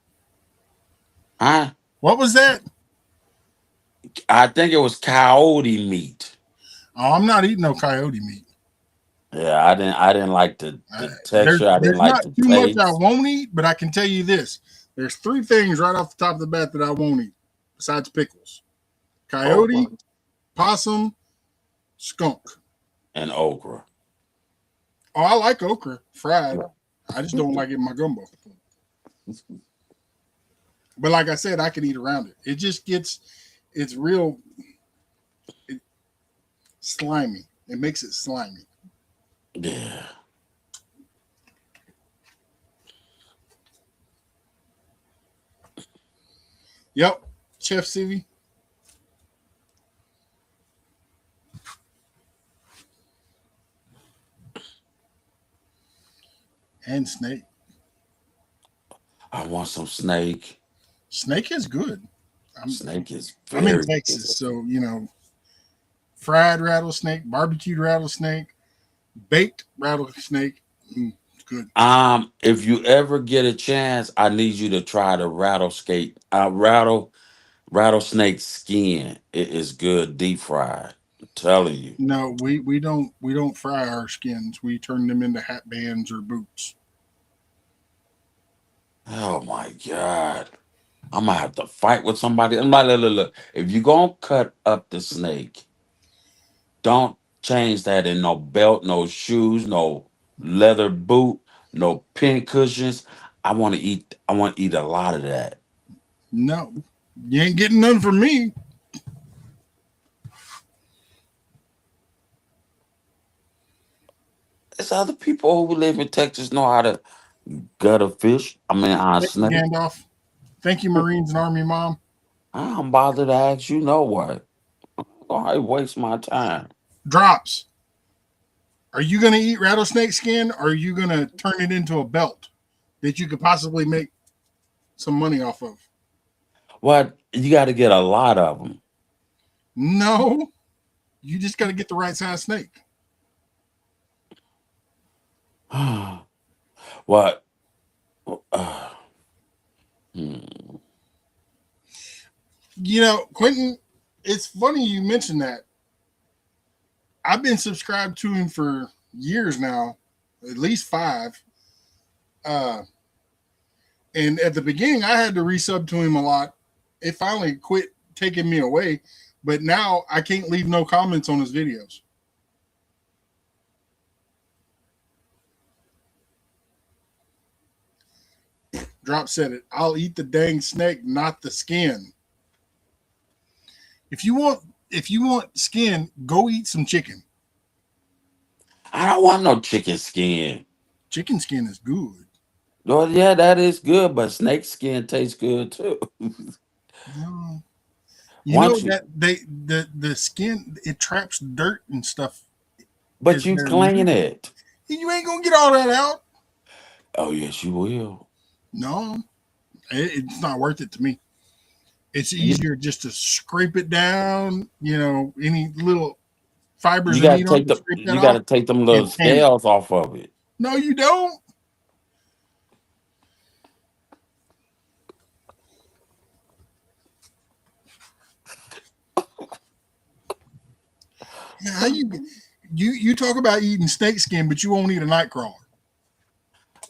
Huh? What was that? I think it was coyote meat. Oh, I'm not eating no coyote meat. Yeah, I didn't like the There's texture. I didn't there's like not the too much I taste. won't eat, but I can tell you this: there's three things right off the top of the bat that I won't eat besides pickles: Okra coyote, possum, skunk. and okra. Oh, I like okra fried. I just don't like it in my gumbo. But like I said, I can eat around it. It just gets it's real it, slimy. It makes it slimy. Yeah. Yep, Chef CV and snake. I want some snake. Snake is good. I'm Snake is I'm in very good. Texas, so you know, fried rattlesnake, barbecued rattlesnake, baked rattlesnake. It's good. If you ever get a chance, I need you to try the rattlesnake skin. It is good deep fried. I'm telling you. No, we don't fry our skins. We turn them into hat bands or boots. Oh my God. I'm gonna have to fight with somebody. I'm like, look, look, look. If you gonna cut up the snake, don't change that in no belt, no shoes, no leather boot, no pin cushions. I want to eat a lot of that. No, you ain't getting none from me. There's other people who live in Texas know how to gut a fish. I mean, a Thank you, snake. Gandalf. Thank you, Marines and Army Mom. I don't bother to ask you no what. I waste my time. Drops. Are you going to eat rattlesnake skin or are you going to turn it into a belt that you could possibly make some money off of? What? You got to get a lot of them. No, you just got to get the right size snake. What? Uh, hmm. You know, Quentin, it's funny you mentioned that. I've been subscribed to him for years now, at least 5. Uh, and at the beginning, I had to resub to him a lot. It finally quit taking me away, but now I can't leave no comments on his videos. Drop said it. I'll eat the dang snake, not the skin. If you want skin, go eat some chicken. I don't want no chicken skin. Chicken skin is good. Oh yeah, that is good, but snake skin tastes good too. No. You know Once you, that the skin, it traps dirt and stuff but is you there. clean it. You ain't gonna get all that out. Oh yes, you will. No, it's not worth it to me. It's You easier just to scrape it down. Any little fibers you of gotta meat on take it, the scrape that you off gotta take them little and tan it. scales off of it. No, you don't. How you talk about eating snake skin, but you won't eat a night crawler.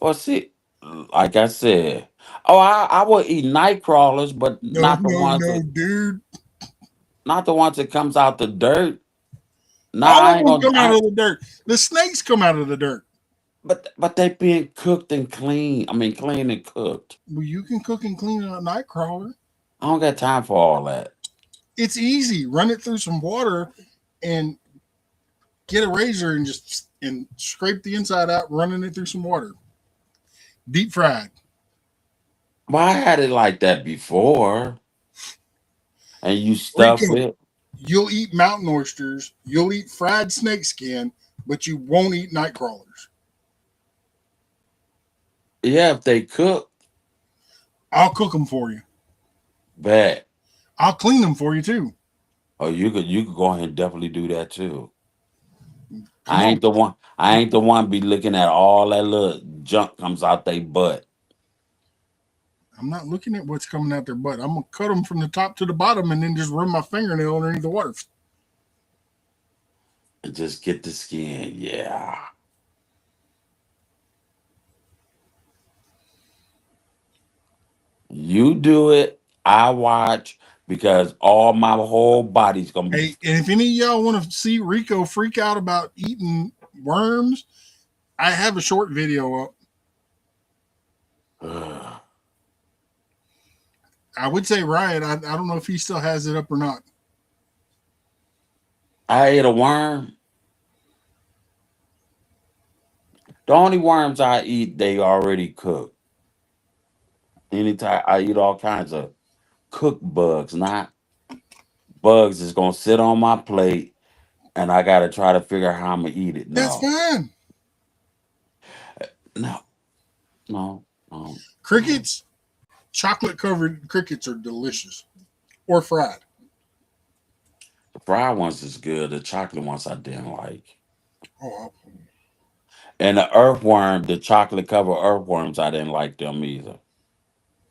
Well, see, like I said, oh, I will eat night crawlers, but No, no, no, dude. not the ones that comes out the dirt. Nah, All I of ain't them gonna. come out of the dirt. The snakes come out of the dirt. But they being cooked and clean. I mean, clean and cooked. Well, you can cook and clean a night crawler. I don't got time for all that. It's easy. Run it through some water and get a razor and just scrape the inside out, running it through some water. Deep fried. Well, I had it like that before, and you stuff Rico, it. you'll eat mountain oysters, you'll eat fried snake skin, but you won't eat night crawlers. Yeah, if they cook, I'll cook them for you. bad. I'll clean them for you too. Oh, you could go ahead and definitely do that too. Come on. I ain't the one be looking at all that little junk comes out they butt. I'm not looking at what's coming out their butt. I'm gonna cut them from the top to the bottom and then just run my fingernail underneath the water. And just get the skin. Yeah. You do it. I watch because all my whole body's gonna be. Hey, and if any of y'all want to see Rico freak out about eating worms, I have a short video up. I would say Ryan. I don't know if he still has it up or not. I ate a worm. The only worms I eat, they already cooked. Anytime I eat all kinds of cooked bugs, not bugs that's gonna sit on my plate and I gotta try to figure out how I'm gonna eat it. That's No, fine. no, no, no, no. Crickets, chocolate covered crickets are delicious, or fried. The fried ones is good. The chocolate ones I didn't like. Oh, And the earthworm, the chocolate covered earthworms, I didn't like them either.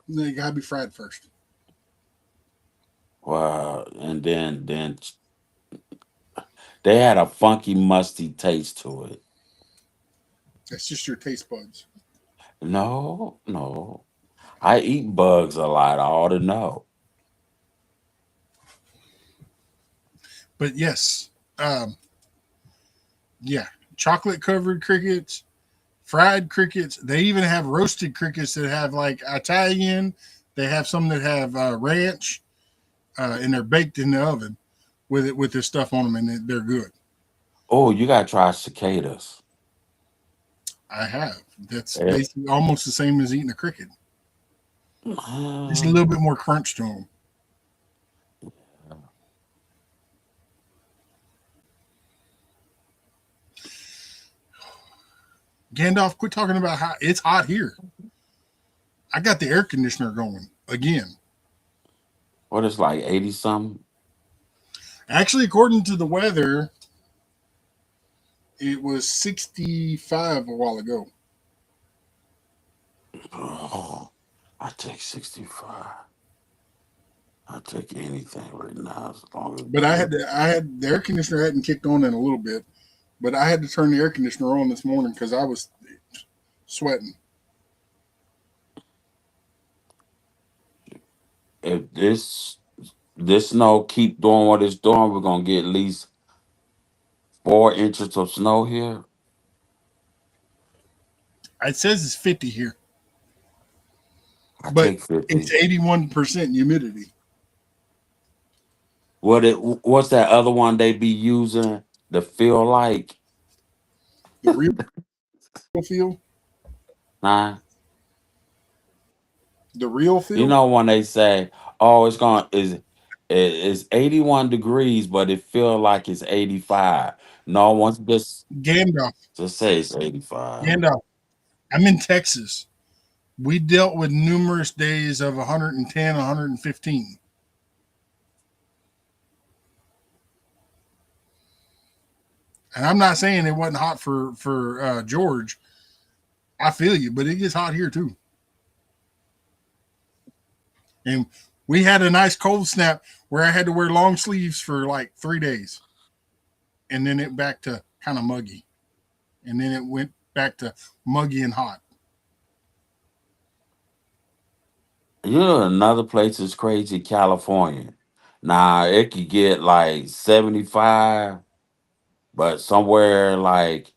they gotta be fried first. Well, and then they had a funky, musty taste to it. That's just your taste buds. No, no. I eat bugs a lot. I ought to know. But yes, yeah, chocolate covered crickets, fried crickets. They even have roasted crickets that have like Italian. They have some that have ranch, and they're baked in the oven with this stuff on them, and they're good. Oh, you gotta try cicadas. I have. That's Eh, basically almost the same as eating a cricket. Just a uh, little bit more crunch to them. Gandalf, quit talking about how it's hot here. I got the air conditioner going again. what is like 80 something? Actually, according to the weather, it was 65 a while ago. Oh, I take 65. I take anything right now as long as But I had the air conditioner hadn't kicked on in a little bit, but I had to turn the air conditioner on this morning because I was sweating. if this snow keep doing what it's doing, we're gonna get at least 4 inches of snow here. It says it's 50 here, I but take it's 50. 81% humidity. What's that other one they be using to feel like? The real feel, Nah, the real you feel, know when they say, "Oh, it's 81 degrees, but it feel like it's 85." No, once Gandalf, just say it's 85. Gandalf. I'm in Texas. We dealt with numerous days of 110, 115. And I'm not saying it wasn't hot for George. I feel you, but it gets hot here too. And we had a nice cold snap where I had to wear long sleeves for like 3 days, and then it back to kind of muggy, and then it went back to muggy and hot. You know, another place is crazy, California. Now it could get like 75, but somewhere like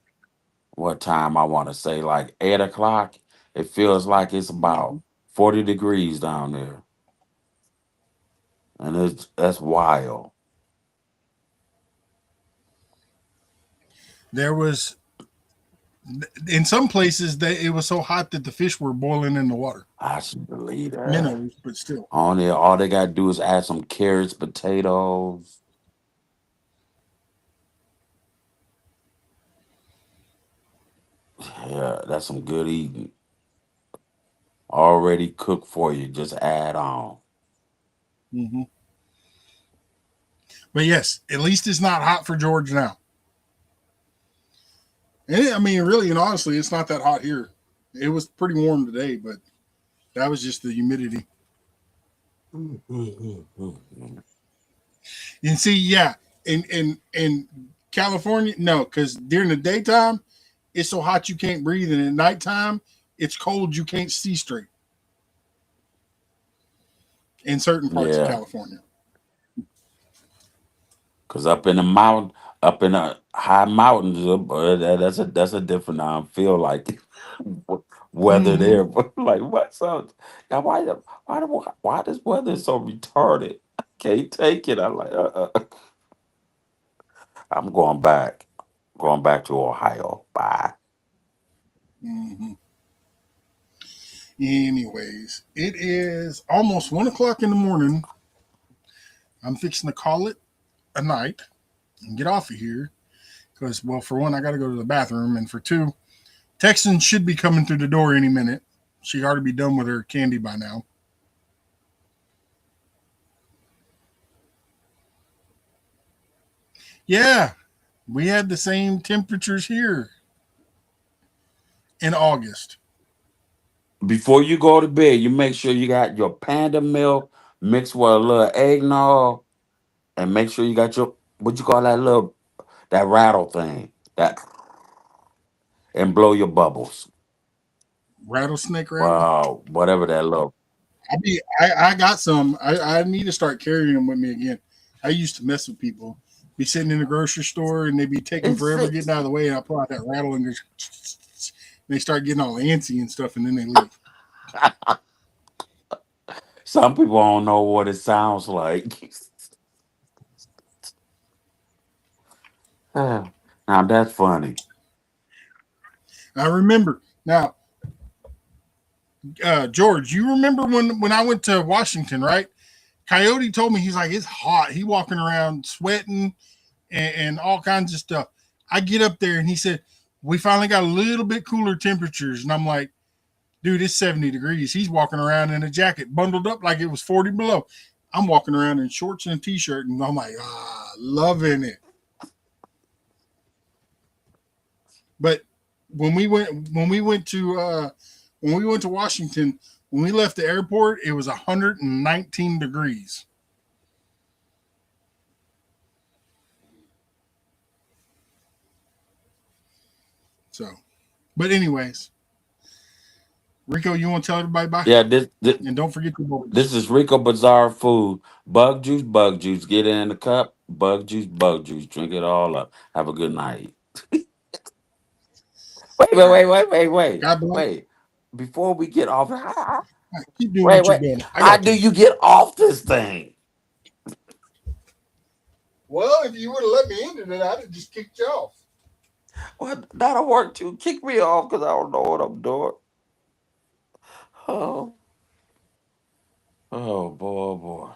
what time I want to say, like 8 o'clock, it feels like it's about Mhm. 40 degrees down there. And that's wild. There was in some places that it was so hot that the fish were boiling in the water. I should believe that. Minnows, but still. All they gotta do is add some carrots, potatoes. Yeah, that's some good eating. Already cooked for you. Just add on. Hmm. But yes, at least it's not hot for George now. And I mean, really and honestly, it's not that hot here. It was pretty warm today, but that was just the humidity. And see, yeah, in California, no, because during the daytime, it's so hot you can't breathe, and at nighttime, it's cold you can't see straight in certain parts of Yeah, California. cause up in the high mountains, that's a different feel like weather Hmm. there. But like, what's up? Now, why this weather is so retarded? I can't take it. I'm like, I'm going back to Ohio. Bye. Hmm. Anyways, it is almost 1 o'clock in the morning. I'm fixing to call it a night and get off of here because, well, for one, I got to go to the bathroom, and for two, Texan should be coming through the door any minute. She ought to be done with her candy by now. Yeah, we had the same temperatures here in August. Before you go to bed, you make sure you got your panda milk mixed with a little eggnog, and make sure you got your what you call that rattle thing that and blow your bubbles. Rattlesnake rattle. Wow, whatever that little. I got some. I need to start carrying them with me again. I used to mess with people. Be sitting in the grocery store and they be taking It's forever it. getting out of the way. And I pull out that rattle and they start getting all antsy and stuff, and then they leave. Some people don't know what it sounds like. Now that's funny. I remember now, George. You remember when I went to Washington, right? Coyote told me he's like it's hot. He walking around sweating and all kinds of stuff. I get up there and he said we finally got a little bit cooler temperatures, and I'm like, dude, it's 70 degrees. He's walking around in a jacket, bundled up like it was 40 below. I'm walking around in shorts and a t-shirt, and I'm like, loving it. But when we went to Washington, when we left the airport, it was 119 degrees. So, but anyways, Rico, you want to tell everybody bye? Yeah, this And don't forget the this boys. is Rico Bazaar food. Bug juice, bug juice. Get it in the cup. Bug juice, bug juice. Drink it all up. Have a good night. Wait, All wait, wait, right. wait, wait, wait, God bless. wait. Before we get off, All right, keep doing wait, what you're wait. doing. I How got do you. you get off this thing? Well, if you would have let me into it, I'd have just kicked you off. What? That'll work too. Kick me off because I don't know what I'm doing. Oh, oh boy, oh, boy.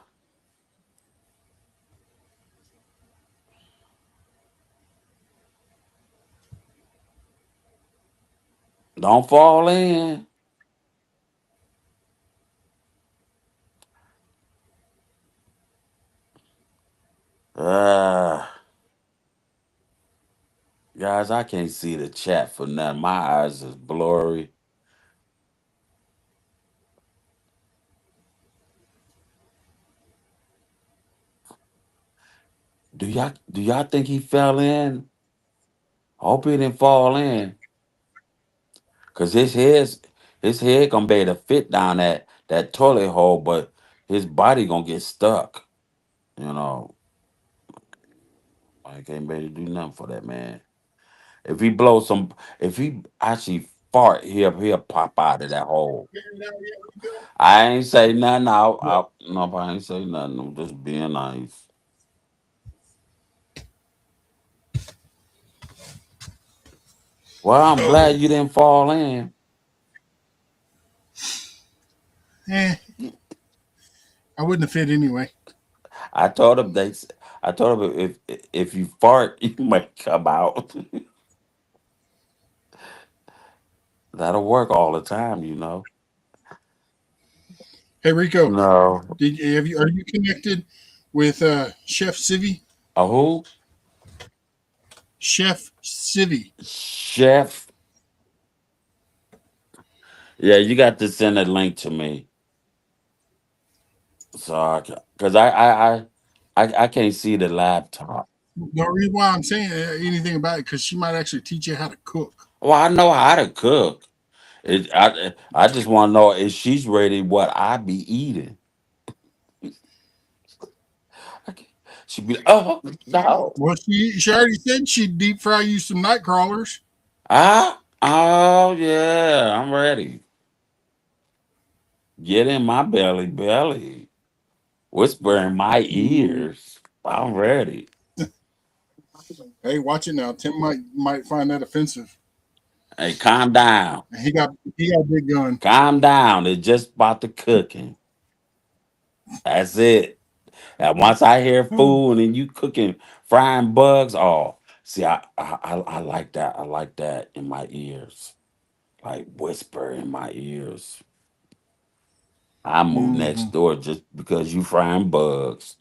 Don't fall in. Uh, guys, I can't see the chat for nothing. My eyes is blurry. Do y'all think he fell in? I hope he didn't fall in. Cause his head gonna be able to fit down that toilet hole, but his body gonna get stuck. You know, I can't be able to do nothing for that man. If he blows some, if he actually fart, he'll pop out of that hole. Figured it out yet, Rico? I ain't say nothing. What? No, I ain't say nothing. I'm just being nice. Well, I'm Oh, glad you didn't fall in. eh, I wouldn't have fit anyway. I told him they. I told him if you fart, you might come out. That'll work all the time, you know. Hey, Rico, No. are you connected with Chef Civi? A who? Chef Civi. Chef. Yeah, you got to send a link to me. So, because I can't see the laptop. The reason why I'm saying anything about it because she might actually teach you how to cook. Well, I know how to cook. I just want to know if she's ready what I be eating. I can't- She be oh no. Well, she already said she'd deep fry you some night crawlers. Oh yeah, I'm ready. Get in my belly. Whisper in my Ooh. ears. I'm ready. Hey, watch it now. Tim might find that offensive. Hey, calm down. He got a big gun. Calm down. It's just about the cooking. That's it. And once I hear food and you cooking, frying bugs, oh, see, I like that. I like that in my ears. Like whisper in my ears. I move Hmm. next door just because you frying bugs.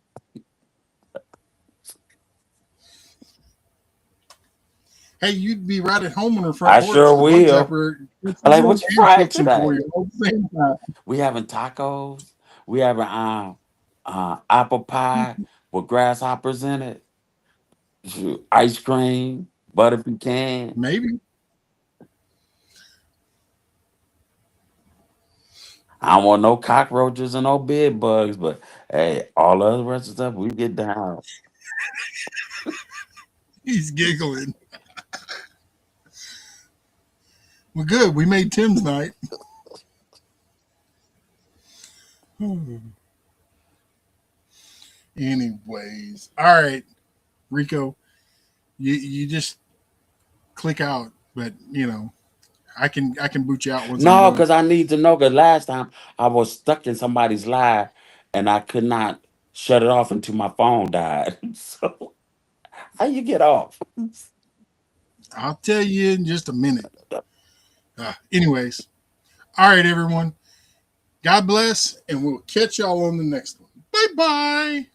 Hey, you'd be right at home on her front I sure porch. The bug will. zapper gets I like you what you and frying cooks them for today. you all at the same time. We having tacos. We having apple pie with grasshoppers in it. Shoot, ice cream, butter pecan. Maybe. I don't want no cockroaches and no bed bugs, but hey, all the other rest of stuff we get down. He's giggling. Well, good. We made Tim's night. Anyways, all right, Rico, you just click out, but I can boot you out once I'm No, done. because I need to know. Because last time I was stuck in somebody's live and I could not shut it off until my phone died. So how you get off? I'll tell you in just a minute. Anyways, all right, everyone. God bless, and we'll catch y'all on the next one. Bye bye.